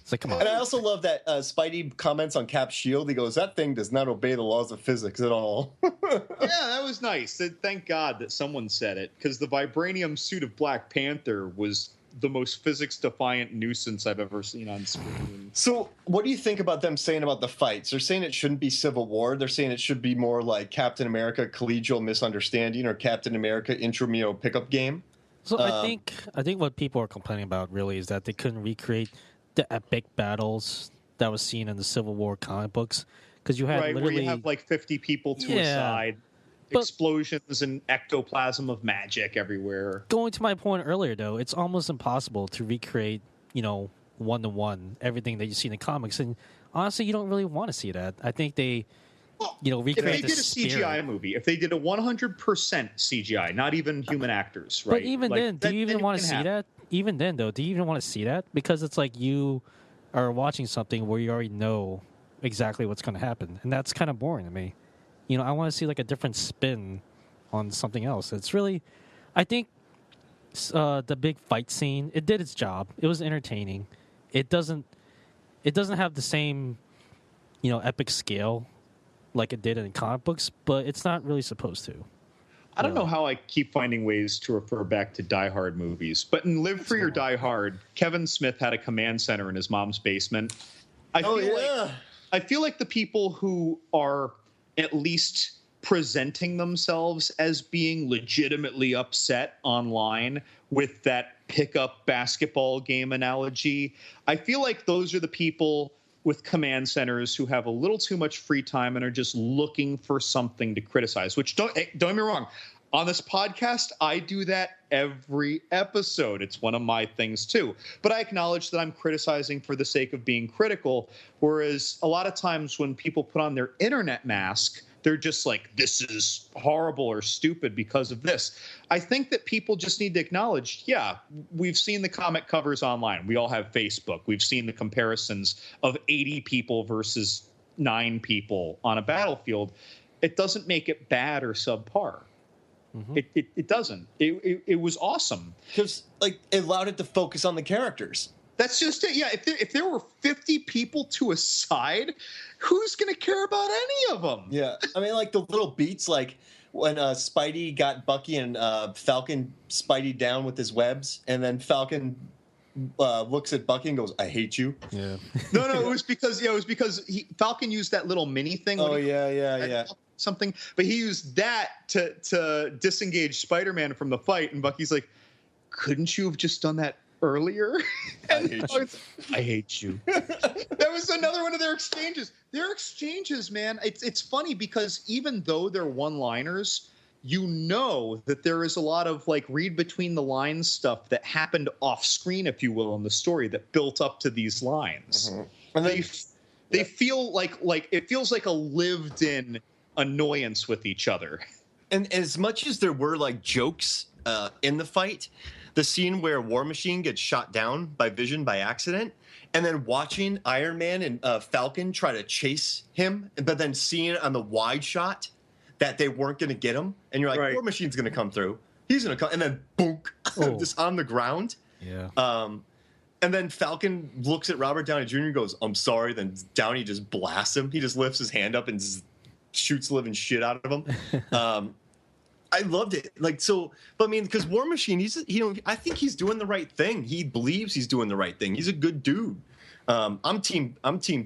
It's like, come on. And I also love that Spidey comments on Cap's shield. He goes, "That thing does not obey the laws of physics at all." Yeah, that was nice. Thank God that someone said it, because the vibranium suit of Black Panther was the most physics-defiant nuisance I've ever seen on screen. So what do you think about them saying about the fights? They're saying it shouldn't be Civil War. They're saying it should be more like Captain America Collegial Misunderstanding or Captain America Intramural Pickup Game. So I think what people are complaining about really is that they couldn't recreate the epic battles that was seen in the Civil War comic books, because you had Right, where you have like 50 people to a side, But- explosions and ectoplasm of magic everywhere. Going to my point earlier, though, it's almost impossible to recreate, one-to-one everything that you see in the comics, and honestly, you don't really want to see that. I think they, If recreate they the did a CGI spirit. movie, if they did a 100% CGI, not even human actors, right? But even Like, then, do you even then want can to see have- that? Even then, though, do you even want to see that? Because it's like you are watching something where you already know exactly what's going to happen, and that's kind of boring to me. I want to see like a different spin on something else. It's really, I think, the big fight scene, it did its job. It was entertaining. It doesn't have the same, epic scale like it did in comic books, but it's not really supposed to. I don't know how I keep finding ways to refer back to Die Hard movies, but in Live Free or Die Hard, Kevin Smith had a command center in his mom's basement. I feel like the people who are at least presenting themselves as being legitimately upset online with that pickup basketball game analogy, I feel like those are the people with command centers who have a little too much free time and are just looking for something to criticize, which don't get me wrong. On this podcast, I do that every episode. It's one of my things too. But I acknowledge that I'm criticizing for the sake of being critical, whereas a lot of times when people put on their internet mask, they're just like, this is horrible or stupid because of this. I think that people just need to acknowledge, yeah, we've seen the comic covers online. We all have Facebook. We've seen the comparisons of 80 people versus 9 people on a battlefield. It doesn't make it bad or subpar. Mm-hmm. It doesn't. It was awesome. Because it allowed it to focus on the characters. That's just it. Yeah, if there were 50 people to a side, who's going to care about any of them? Yeah, I mean, like the little beats, like when Spidey got Bucky and Falcon Spidey down with his webs, and then Falcon looks at Bucky and goes, "I hate you." Yeah. No, it was because Falcon used that little mini thing. Oh yeah. Something, but he used that to disengage Spider-Man from the fight, and Bucky's like, "Couldn't you have just done that earlier?" I hate you. That was another one of their exchanges. Their exchanges, man, it's funny because even though they're one-liners, you know that there is a lot of like read between the lines stuff that happened off screen, if you will, in the story that built up to these lines. Mm-hmm. And they feel like it feels like a lived-in annoyance with each other. And as much as there were like jokes in the fight, the scene where War Machine gets shot down by Vision by accident, and then watching Iron Man and Falcon try to chase him, but then seeing on the wide shot that they weren't going to get him, and you're like, right. War Machine's going to come through. He's going to come, and then boom, just on the ground. Yeah. And then Falcon looks at Robert Downey Jr. and goes, "I'm sorry." Then Downey just blasts him. He just lifts his hand up and just shoots the living shit out of him. I loved it. Like, so, but I mean, because War Machine, I think he's doing the right thing. He believes he's doing the right thing. He's a good dude. I'm team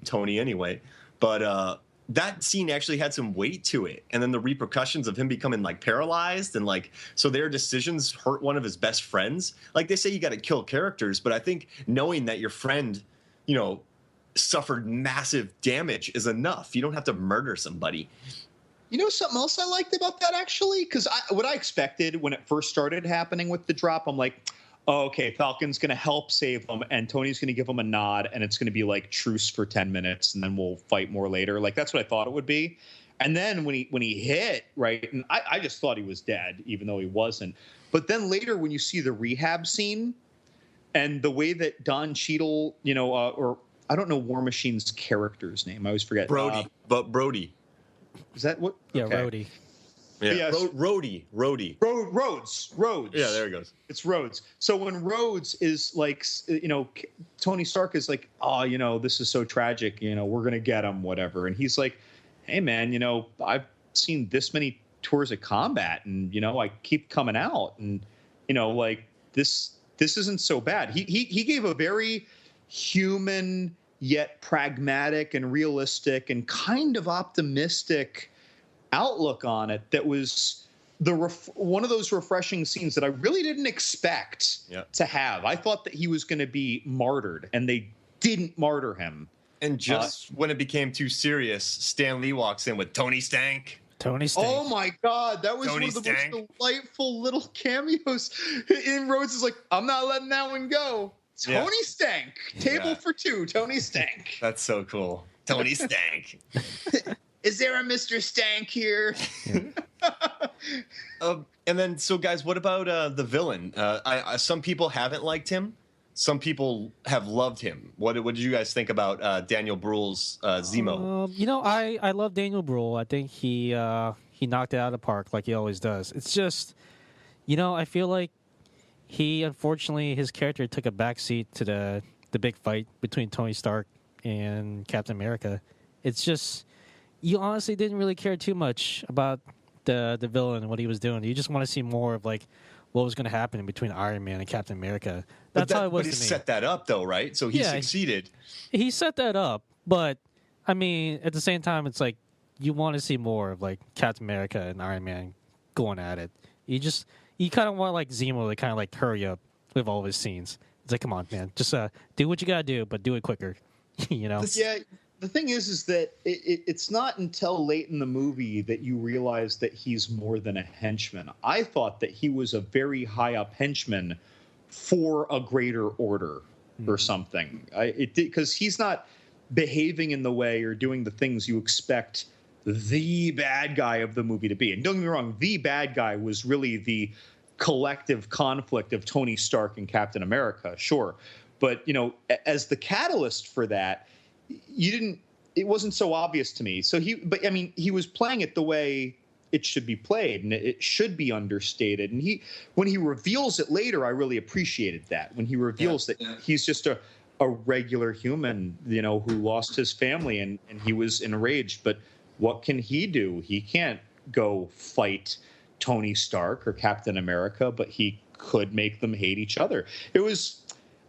Tony anyway, but that scene actually had some weight to it. And then the repercussions of him becoming like paralyzed and like, so their decisions hurt one of his best friends. Like they say you got to kill characters, but I think knowing that your friend, suffered massive damage is enough. You don't have to murder somebody. You know something else I liked about that, actually? Because what I expected when it first started happening with the drop, I'm like, oh, okay, Falcon's going to help save him, and Tony's going to give him a nod, and it's going to be like truce for 10 minutes, and then we'll fight more later. Like, that's what I thought it would be. And then when he hit, right, and I just thought he was dead, even though he wasn't. But then later when you see the rehab scene and the way that Don Cheadle, or I don't know War Machine's character's name. I always forget. Brody. Is that what? Yeah, okay. Rhodey. Yeah, Yes. Rhodey. Rhodes. Yeah, there he goes. It's Rhodes. So when Rhodes is like, Tony Stark is like, oh, this is so tragic. We're going to get him, whatever. And he's like, hey, man, I've seen this many tours of combat and, I keep coming out. And, like this isn't so bad. He gave a very human yet pragmatic and realistic and kind of optimistic outlook on it that was one of those refreshing scenes that I really didn't expect to have. I thought that he was going to be martyred, and they didn't martyr him. And just when it became too serious, Stan Lee walks in with Tony Stank. Tony Stank. Oh my God, that was Tony one of the Stank. most delightful little cameos. In Rhodes is like, I'm not letting that one go. Tony Stank. Table for two. Tony Stank. That's so cool. Tony Stank. Is there a Mr. Stank here? And then, so guys, what about the villain? Some people haven't liked him. Some people have loved him. What did you guys think about Daniel Bruhl's Zemo? I love Daniel Bruhl. I think he knocked it out of the park like he always does. It's just, I feel like unfortunately, his character took a backseat to the big fight between Tony Stark and Captain America. It's just, you honestly didn't really care too much about the villain and what he was doing. You just want to see more of like what was going to happen between Iron Man and Captain America. That's how it was But he to me. set that up, though, right? So he succeeded. He set that up, but I mean, at the same time, it's like you want to see more of like Captain America and Iron Man going at it. You kind of want like Zemo to kind of like hurry up with all of his scenes. It's like, come on, man, just do what you gotta do, but do it quicker. Yeah. The thing is that it's not until late in the movie that you realize that he's more than a henchman. I thought that he was a very high up henchman for a greater order or something. Because he's not behaving in the way or doing the things you expect the bad guy of the movie to be. And don't get me wrong, the bad guy was really the collective conflict of Tony Stark and Captain America, sure. But, as the catalyst for that, it wasn't so obvious to me. So he was playing it the way it should be played, and it should be understated. And when he reveals it later, I really appreciated that. When he reveals that he's just a regular human, who lost his family and he was enraged. But what can he do? He can't go fight Tony Stark or Captain America, but he could make them hate each other. It was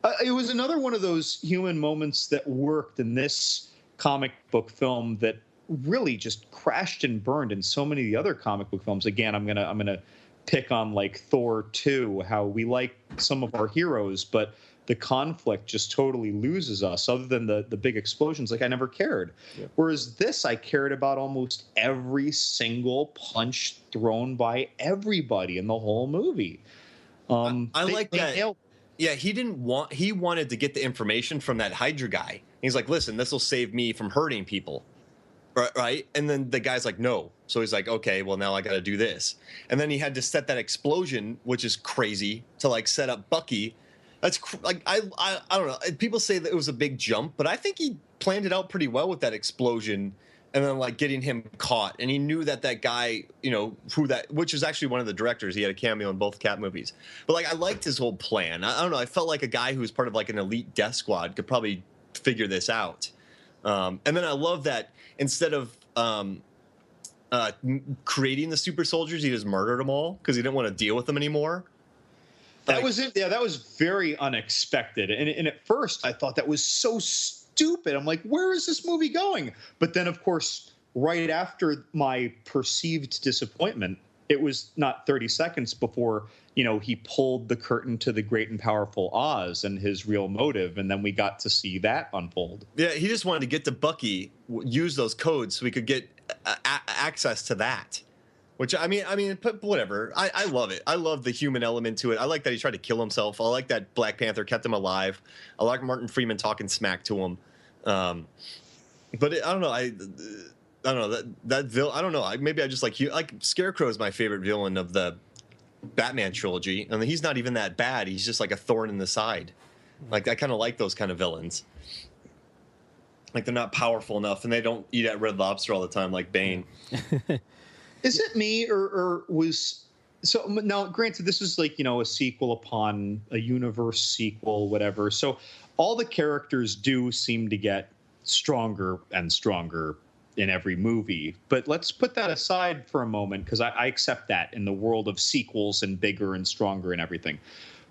another one of those human moments that worked in this comic book film that really just crashed and burned in so many of the other comic book films. Again, I'm gonna pick on like Thor 2, how we like some of our heroes, but the conflict just totally loses us. Other than the big explosions, like I never cared. Yeah. Whereas this, I cared about almost every single punch thrown by everybody in the whole movie. I like that. Yeah, he wanted to get the information from that Hydra guy. He's like, listen, this will save me from hurting people. Right? And then the guy's like, no. So he's like, okay, well, now I got to do this. And then he had to set that explosion, which is crazy, to like set up Bucky. That's like, I don't know. People say that it was a big jump, but I think he planned it out pretty well with that explosion and then like getting him caught. And he knew that guy, which is actually one of the directors. He had a cameo in both Cap movies. But like, I liked his whole plan. I don't know. I felt like a guy who was part of like an elite death squad could probably figure this out. And then I love that instead of creating the super soldiers, he just murdered them all because he didn't want to deal with them anymore. That was it. Yeah, that was very unexpected. And at first, I thought that was so stupid. I'm like, where is this movie going? But then, of course, right after my perceived disappointment, it was not 30 seconds before, he pulled the curtain to the great and powerful Oz and his real motive. And then we got to see that unfold. Yeah, he just wanted to get to Bucky, use those codes so we could get access to that. Which, I mean, but whatever. I love it. I love the human element to it. I like that he tried to kill himself. I like that Black Panther kept him alive. I like Martin Freeman talking smack to him. But I don't know. I don't know that villain. I don't know. Maybe I just like Scarecrow is my favorite villain of the Batman trilogy, and he's not even that bad. He's just like a thorn in the side. Like I kind of like those kind of villains. Like they're not powerful enough, and they don't eat at Red Lobster all the time like Bane. Is it me or was so now granted this is like a sequel upon a universe sequel, whatever, so all the characters do seem to get stronger and stronger in every movie, but let's put that aside for a moment because I accept that in the world of sequels and bigger and stronger and everything.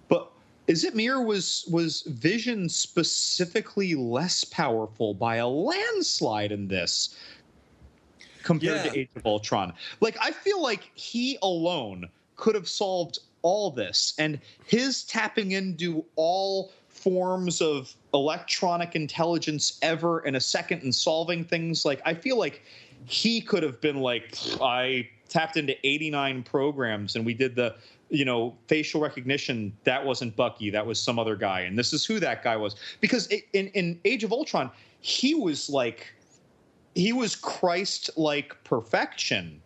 But is it me or was Vision specifically less powerful by a landslide in this compared to Age of Ultron? Like, I feel like he alone could have solved all this, and his tapping into all forms of electronic intelligence ever in a second and solving things. Like, I feel like he could have been like, I tapped into 89 programs and we did the, facial recognition. That wasn't Bucky. That was some other guy. And this is who that guy was. Because in Age of Ultron, he was Christ-like perfection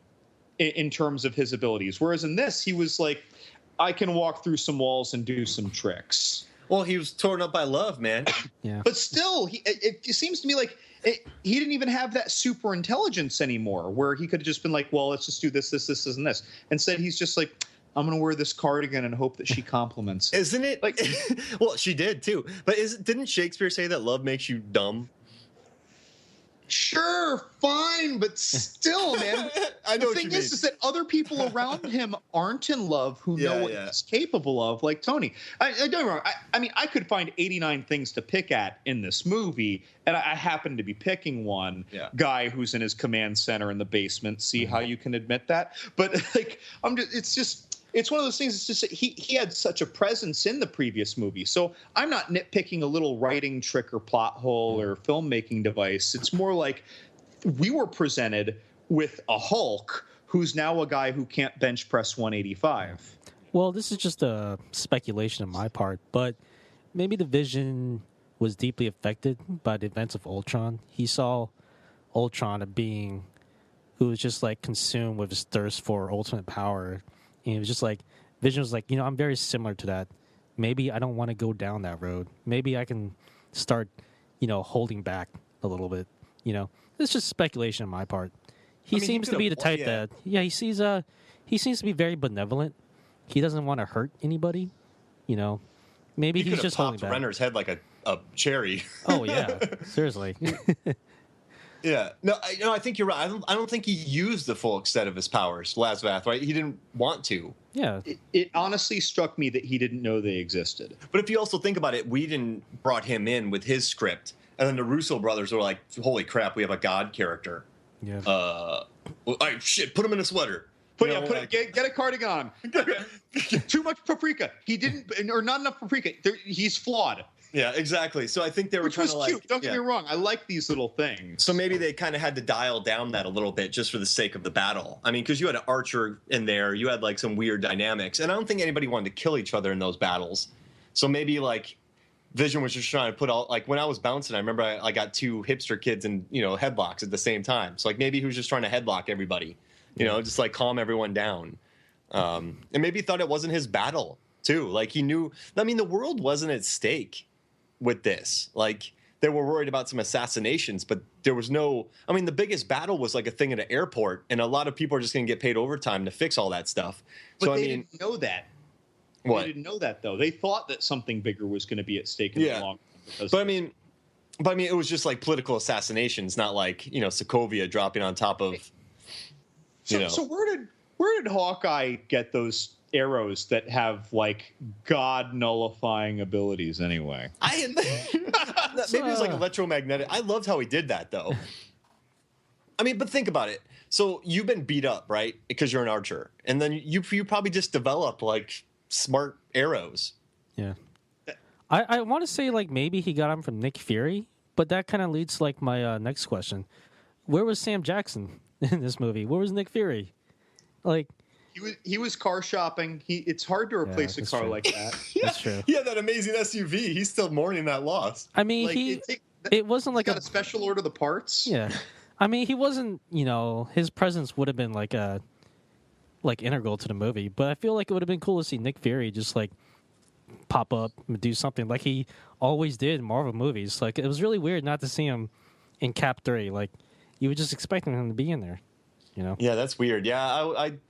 in terms of his abilities. Whereas in this, he was like, I can walk through some walls and do some tricks. Well, he was torn up by love, man. Yeah. But still, it seems to me like he didn't even have that super intelligence anymore, where he could have just been like, well, let's just do this, and this. Instead, he's just like, I'm going to wear this cardigan and hope that she compliments. Isn't it? Like, well, she did, too. But didn't Shakespeare say that love makes you dumb? Sure, fine, but still, man. I know the thing is that other people around him aren't in love who know what he's capable of, like Tony. I don't get me wrong. I mean, I could find 89 things to pick at in this movie, and I happen to be picking one guy who's in his command center in the basement. See how you can admit that? But like, it's one of those things. It's just he had such a presence in the previous movie. So I'm not nitpicking a little writing trick or plot hole or filmmaking device. It's more like we were presented with a Hulk who's now a guy who can't bench press 185. Well, this is just a speculation on my part, but maybe the Vision was deeply affected by the events of Ultron. He saw Ultron, a being who was just like consumed with his thirst for ultimate power. And it was just like, Vision was like, I'm very similar to that. Maybe I don't want to go down that road. Maybe I can start, holding back a little bit. It's just speculation on my part. He seems to be the type that, he seems to be very benevolent. He doesn't want to hurt anybody. Maybe he's just holding back. Renner's head like a cherry. Oh yeah, seriously. Yeah. No, I think you're right. I don't think he used the full extent of his powers, Lazvath, right? He didn't want to. Yeah. It honestly struck me that he didn't know they existed. But if you also think about it, Whedon brought him in with his script, and then the Russo brothers were like, "Holy crap, we have a god character." Yeah. Well, all right, shit, put him in a sweater. Get a cardigan on. Too much paprika. He didn't, or not enough paprika. He's flawed. Yeah, exactly. So I think they were Which trying was to cute. Don't get me wrong. I like these little things. So maybe they kind of had to dial down that a little bit just for the sake of the battle. I mean, because you had an archer in there, you had like some weird dynamics, and I don't think anybody wanted to kill each other in those battles. So maybe like Vision was just trying to put all, like when I was bouncing, I remember I got two hipster kids in headlocks at the same time. So like maybe he was just trying to headlock everybody, just like calm everyone down, and maybe he thought it wasn't his battle too. Like he knew. I mean, the world wasn't at stake with this. Like they were worried about some assassinations, but there was no, I mean, the biggest battle was like a thing at an airport, and a lot of people are just going to get paid overtime to fix all that stuff. But so they didn't know that. What? They didn't know that though. They thought that something bigger was going to be at stake in the long run. But I mean, it was just like political assassinations, not like, Sokovia dropping on top of, So where did Hawkeye get those arrows that have like god nullifying abilities anyway? Maybe it was like electromagnetic. I loved how he did that though. I mean, but think about it. So you've been beat up, right? Because you're an archer, and then you probably just develop like smart arrows. Yeah. I want to say like maybe he got them from Nick Fury, but that kind of leads to like my next question: where was Sam Jackson in this movie? Where was Nick Fury? Like. He was car shopping. It's hard to replace a car like that. That's true. Yeah, that amazing SUV. He's still mourning that loss. I mean, like, it wasn't like a special order the parts. Yeah, I mean, he wasn't. His presence would have been like integral to the movie. But I feel like it would have been cool to see Nick Fury just like pop up and do something like he always did in Marvel movies. Like it was really weird not to see him in Cap 3. Like you were just expecting him to be in there. Yeah, that's weird. Yeah,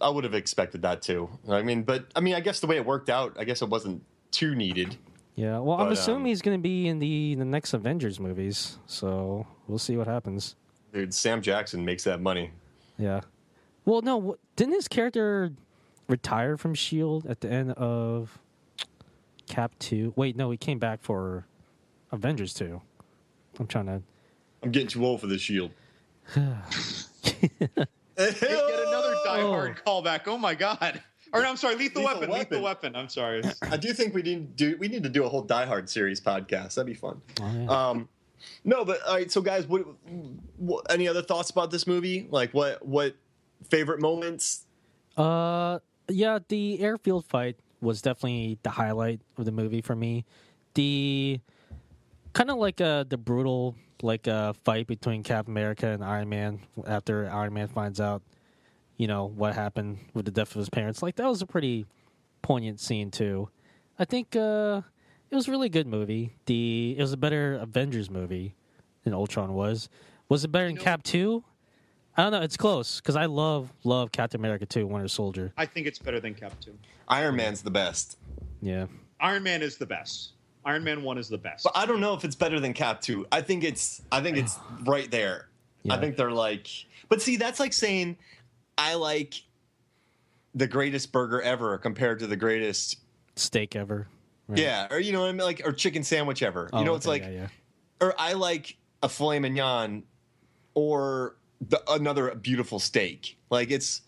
I would have expected that too. I guess the way it worked out, I guess it wasn't too needed. Yeah, well, I'm assuming he's going to be in the next Avengers movies, so we'll see what happens. Dude, Sam Jackson makes that money. Yeah. Well, no, didn't his character retire from S.H.I.E.L.D. at the end of Cap 2? Wait, no, he came back for Avengers 2. I'm getting too old for the S.H.I.E.L.D. Get another Die Hard callback. Oh my god! Or no, I'm sorry, Lethal Weapon. Lethal Weapon. I'm sorry. I do think we need to do a whole Die Hard series podcast. That'd be fun. Oh, yeah. No, but all right. So, guys, what any other thoughts about this movie? Like, what favorite moments? Yeah, the airfield fight was definitely the highlight of the movie for me. The kind of like the brutal fight between Captain America and Iron Man after Iron Man finds out, what happened with the death of his parents. Like that was a pretty poignant scene too. I think it was a really good movie. It was a better Avengers movie than Ultron was. Was it better than Cap 2? I don't know. It's close because I love Captain America 2, Winter Soldier. I think it's better than Cap 2. Iron Man's the best. Yeah. Iron Man is the best. Iron Man 1 is the best. But I don't know if it's better than Cap 2. I think it's right there. Yeah. I think they're like, but see, that's like saying I like the greatest burger ever compared to the greatest steak ever. Right. Yeah, or what I mean, like, or chicken sandwich ever. It's like, or I like a filet mignon or another beautiful steak. Like it's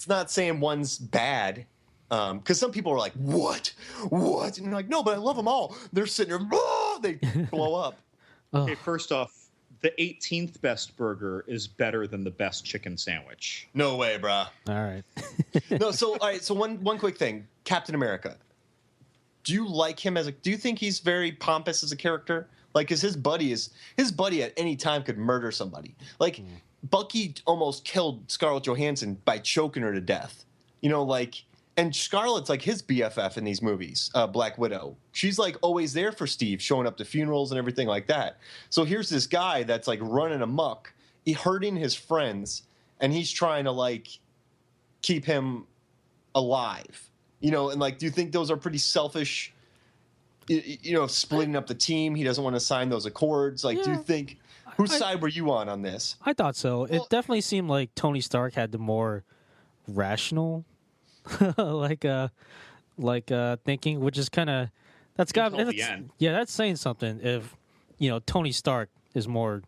not saying one's bad. Because some people are like, what? And you're like, no, but I love them all. They're sitting there, they blow up. Okay, first off, the 18th best burger is better than the best chicken sandwich. No way, brah. All right. No, so all right. So one quick thing, Captain America. Do you like him do you think he's very pompous as a character? Like, because his buddy at any time could murder somebody. Like, Bucky almost killed Scarlett Johansson by choking her to death. And Scarlett's like his BFF in these movies, Black Widow. She's like always there for Steve, showing up to funerals and everything like that. So here's this guy that's like running amok, hurting his friends, and he's trying to like keep him alive. And like, do you think those are pretty selfish splitting up the team. He doesn't want to sign those accords. Like, do you think whose side were you on this? I thought so. It definitely seemed like Tony Stark had the more rational, thinking, which is kind of that's got that's saying something. If Tony Stark is more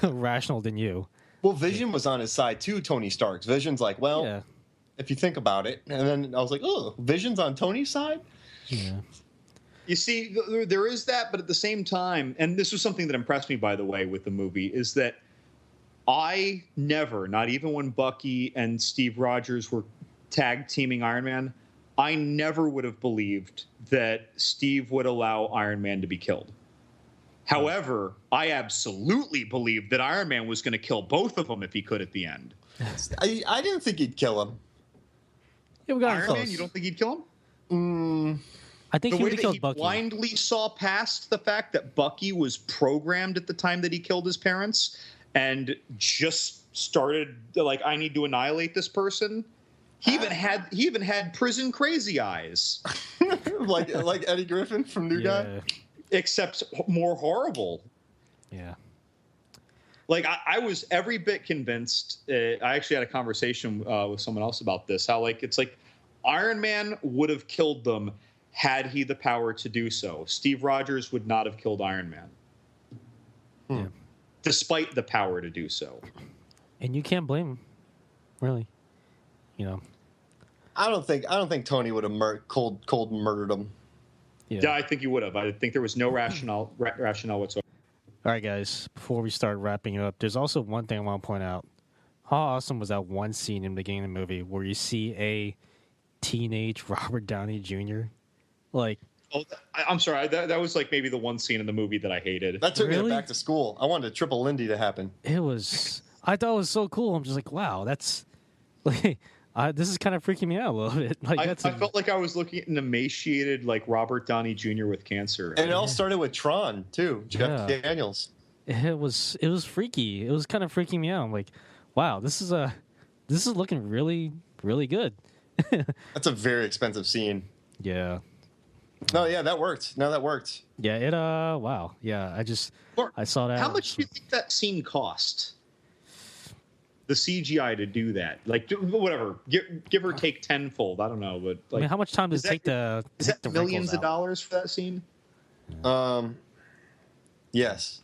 rational than you. Well, Vision was on his side too. Tony Stark's Vision's like, well. Yeah. If you think about it. And then I was like, oh, Vision's on Tony's side? Yeah. You see, there is that, but at the same time, and this was something that impressed me, by the way, with the movie, is that I never, not even when Bucky and Steve Rogers were tag teaming Iron Man, I never would have believed that Steve would allow Iron Man to be killed. However, I absolutely believed that Iron Man was going to kill both of them if he could at the end. I didn't think he'd kill him. Yeah, we got Iron close. Man, you don't think he'd kill him? I think he would have killed he Bucky. Blindly saw past the fact that Bucky was programmed at the time that he killed his parents, and just started like, I need to annihilate this person. He even had prison crazy eyes, like Eddie Griffin from New Guy, except more horrible. Yeah. Like, I was every bit convinced. I actually had a conversation with someone else about this. How it's like Iron Man would have killed them had he the power to do so. Steve Rogers would not have killed Iron Man, despite the power to do so. And you can't blame him, really. I don't think Tony would have cold murdered him. Yeah, I think he would have. I think there was no rationale whatsoever. All right, guys, before we start wrapping it up, there's also one thing I want to point out. How awesome was that one scene in the beginning of the movie where you see a teenage Robert Downey Jr.? I'm sorry. That was like maybe the one scene in the movie that I hated. That took me back to school. I wanted a triple Lindy to happen. I thought it was so cool. I'm just like, wow, that's like, this is kind of freaking me out a little bit. I felt like I was looking at an emaciated Robert Downey Jr. with cancer. And it all started with Tron too, Jeff Daniels. It was freaky. It was kind of freaking me out. I'm like, wow, this is looking really, really good. That's a very expensive scene. Yeah. No, yeah, that worked. No, that worked. Yeah, wow. Yeah, I saw that. How much do you think that scene cost? The CGI to do that, whatever, give or take tenfold. I don't know, but how much time does it take to take the millions of dollars for that scene? Yes.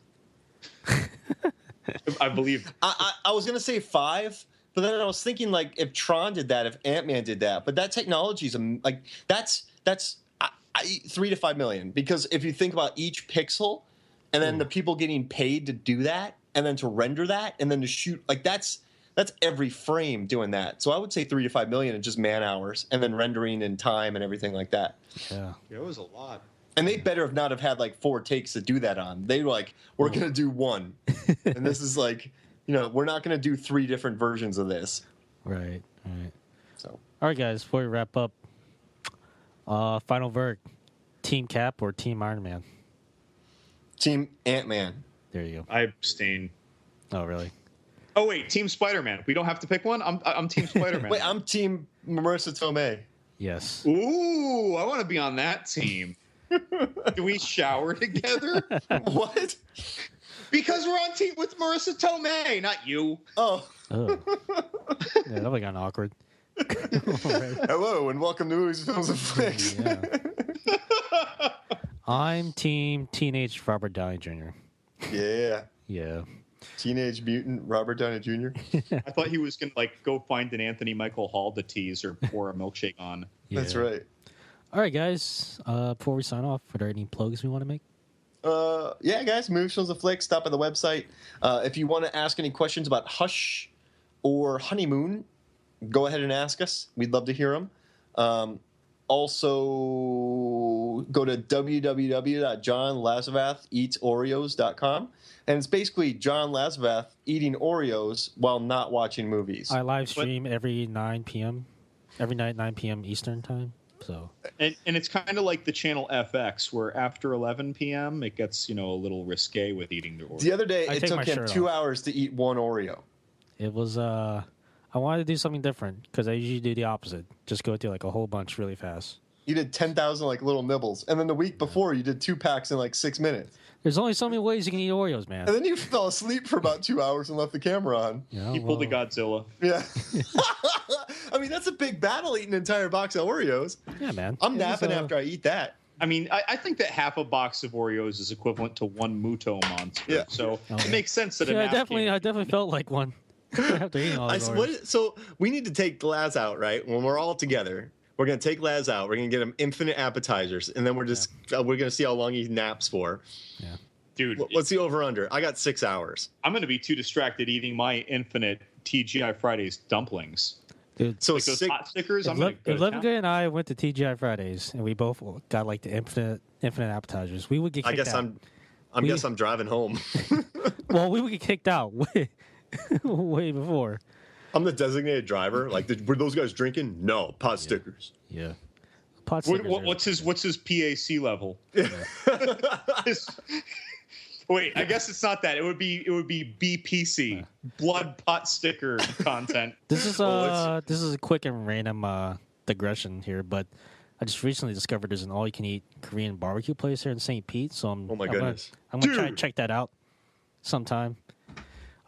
I believe. I was gonna say 5, but then I was thinking if Tron did that, if Ant-Man did that, but that technology is that's 3 to 5 million, because if you think about each pixel, and then the people getting paid to do that, and then to render that, and then to shoot, that's every frame doing that. So I would say 3 to 5 million in just man hours, and then rendering and time and everything like that. Yeah, it was a lot. And they better have not have had 4 takes to do that on. They were we're gonna do 1, and this is we're not gonna do 3 different versions of this. Right. So, all right, guys, before we wrap up, final verdict: Team Cap or Team Iron Man? Team Ant-Man. There you go. I abstain. Oh, really? Oh wait, Team Spider-Man. We don't have to pick one. I'm Team Spider-Man. Wait, I'm Team Marissa Tomei. Yes. Ooh, I want to be on that team. Do we shower together? What? Because we're on team with Marissa Tomei, not you. Oh. Yeah, that would have gotten awkward. Hello and welcome to Movies, Films, and Flicks. Yeah. I'm Team Teenage Robert Downey Jr. Yeah. Yeah. Teenage Mutant Robert Downey Jr. I thought he was going to go find an Anthony Michael Hall to tease or pour a milkshake on. Yeah. That's right. All right, guys. Before we sign off, are there any plugs we want to make? Yeah, guys. Movies, Films, and Flicks. Stop at the website. If you want to ask any questions about Hush or Honeymoon, go ahead and ask us. We'd love to hear them. Also, go to www.johnlazovatheatsoreos.com. And it's basically John Lazovath eating Oreos while not watching movies. I live stream every 9 p.m. Every night, 9 p.m. Eastern time. So, and it's kind of like the channel FX, where after 11 p.m. it gets a little risque with eating the Oreos. The other day, it took him 2 hours to eat one Oreo. It was I wanted to do something different because I usually do the opposite. Just go through a whole bunch really fast. You did 10,000 like little nibbles, and then the week before you did 2 packs in like 6 minutes, There's only so many ways you can eat Oreos, man. and then you fell asleep for about 2 hours and left the camera on. Yeah, He pulled a Godzilla. Yeah, I mean that's a big battle eating an entire box of Oreos. Yeah, man. I'm It was, napping after I eat that. I mean, I think that half a box of Oreos is equivalent to one Muto monster. Yeah. So Oh, it makes sense that Yeah, a I definitely felt like one after eating all those Oreos. So we need to take Laz out, right? When we're all together, we're gonna take Laz out. We're gonna get him infinite appetizers, and then we're gonna see how long he naps for. Yeah. Dude, What's the over under? I got 6 hours. I'm going to be too distracted eating my infinite TGI Fridays dumplings. Dude, So Like those six. hot stickers, I'm if going to go to town. Levingood and I went to TGI Fridays, and we both got like the infinite appetizers, we would get I kicked guess out. I'm driving home. Well, we would get kicked out way before. I'm the designated driver. Like, were those guys drinking? No, pot stickers. Yeah. Pot stickers are- What's his PAC level? Wait, I guess it's not that. It would be BPC, blood pot sticker content. This is a quick and random digression here, but I just recently discovered there's an all-you-can-eat Korean barbecue place here in St. Pete, so Oh my goodness. I'm gonna try and Dude. check that out sometime.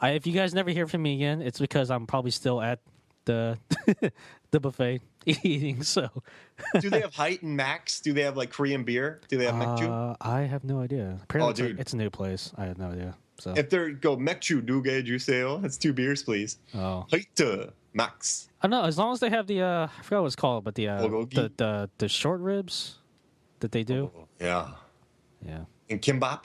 If you guys never hear from me again, it's because I'm probably still at the the buffet eating. So, Do they have Height and Max? Do they have like Korean beer? Do they have Mekju? I have no idea. Apparently, dude. it's a new place. I have no idea. So, If they go Mekju Duge Juseo, that's 2 beers, please. Height Max. I don't know. As long as they have the I forgot what it's called, but the Bulgogi? the short ribs that they do. Yeah. Yeah. And kimbap.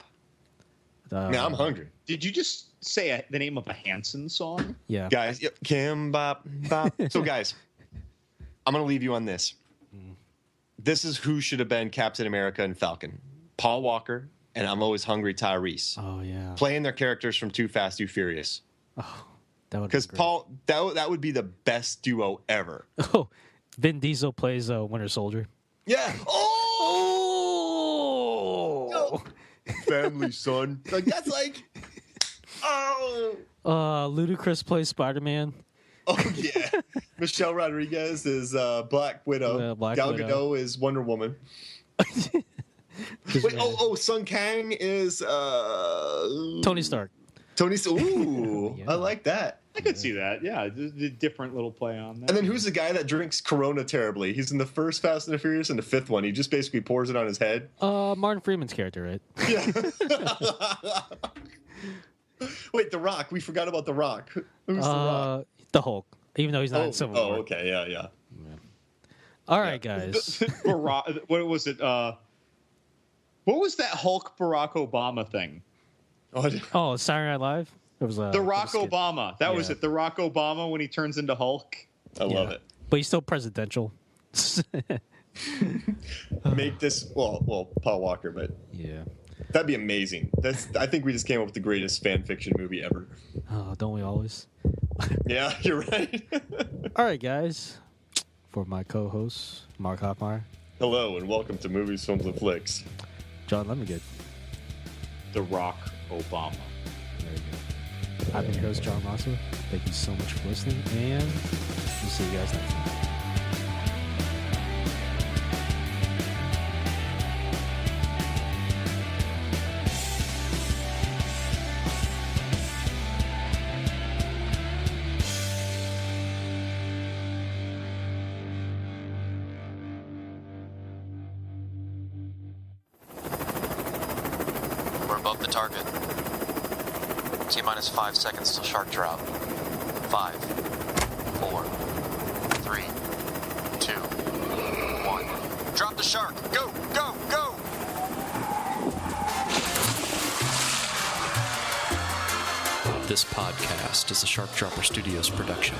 Man, I'm hungry. Did you just say the name of a Hanson song? Yeah. Guys, yep, kimbap. Bop. So, guys, I'm going to leave you on this. This is who should have been Captain America and Falcon. Paul Walker and I'm Always Hungry Tyrese. Oh yeah. Playing their characters from Too Fast, Too Furious. That would Because Paul, that would be the best duo ever. Oh, Vin Diesel plays Winter Soldier. Yeah. Oh. Family, son. Like, that's like, oh. Ludacris plays Spider-Man. Oh, yeah. Michelle Rodriguez is Black Widow. Black Gal Widow. Gadot is Wonder Woman. Wait, Sun Kang is Tony Stark. Ooh, Yeah. I like that. I could see that. Yeah, the different little play on that. And then who's the guy that drinks Corona terribly? He's in the first Fast and the Furious and the 5th one. He just basically pours it on his head. Martin Freeman's character, right? Yeah. Wait, The Rock. We forgot about The Rock. Who's The Rock? The Hulk. Even though he's not in Civil War. Oh, okay. Yeah. All right, guys. What was it? What was that Hulk Barack Obama thing? Oh, Saturday Night Live. It was The Rock skit. Obama. That was Yeah. it. The Rock Obama when he turns into Hulk. I love it. But he's still presidential. Make this well, Paul Walker, but Yeah. that'd be amazing. I think we just came up with the greatest fan fiction movie ever. Oh, don't we always? Yeah, you're right. All right, guys. For my co-host, Mark Hoffmeyer, Hello and welcome to Movies, Films, and Flicks. John Lemongood. The Rock Obama. There you go. I've been your host, John Lasso. Thank you so much for listening, and we'll see you guys next time. We're above the target. T-minus 5 seconds till shark drop. 5, 4, 3, 2, 1. Drop the shark! Go! Go! Go! This podcast is a Shark Dropper Studios production.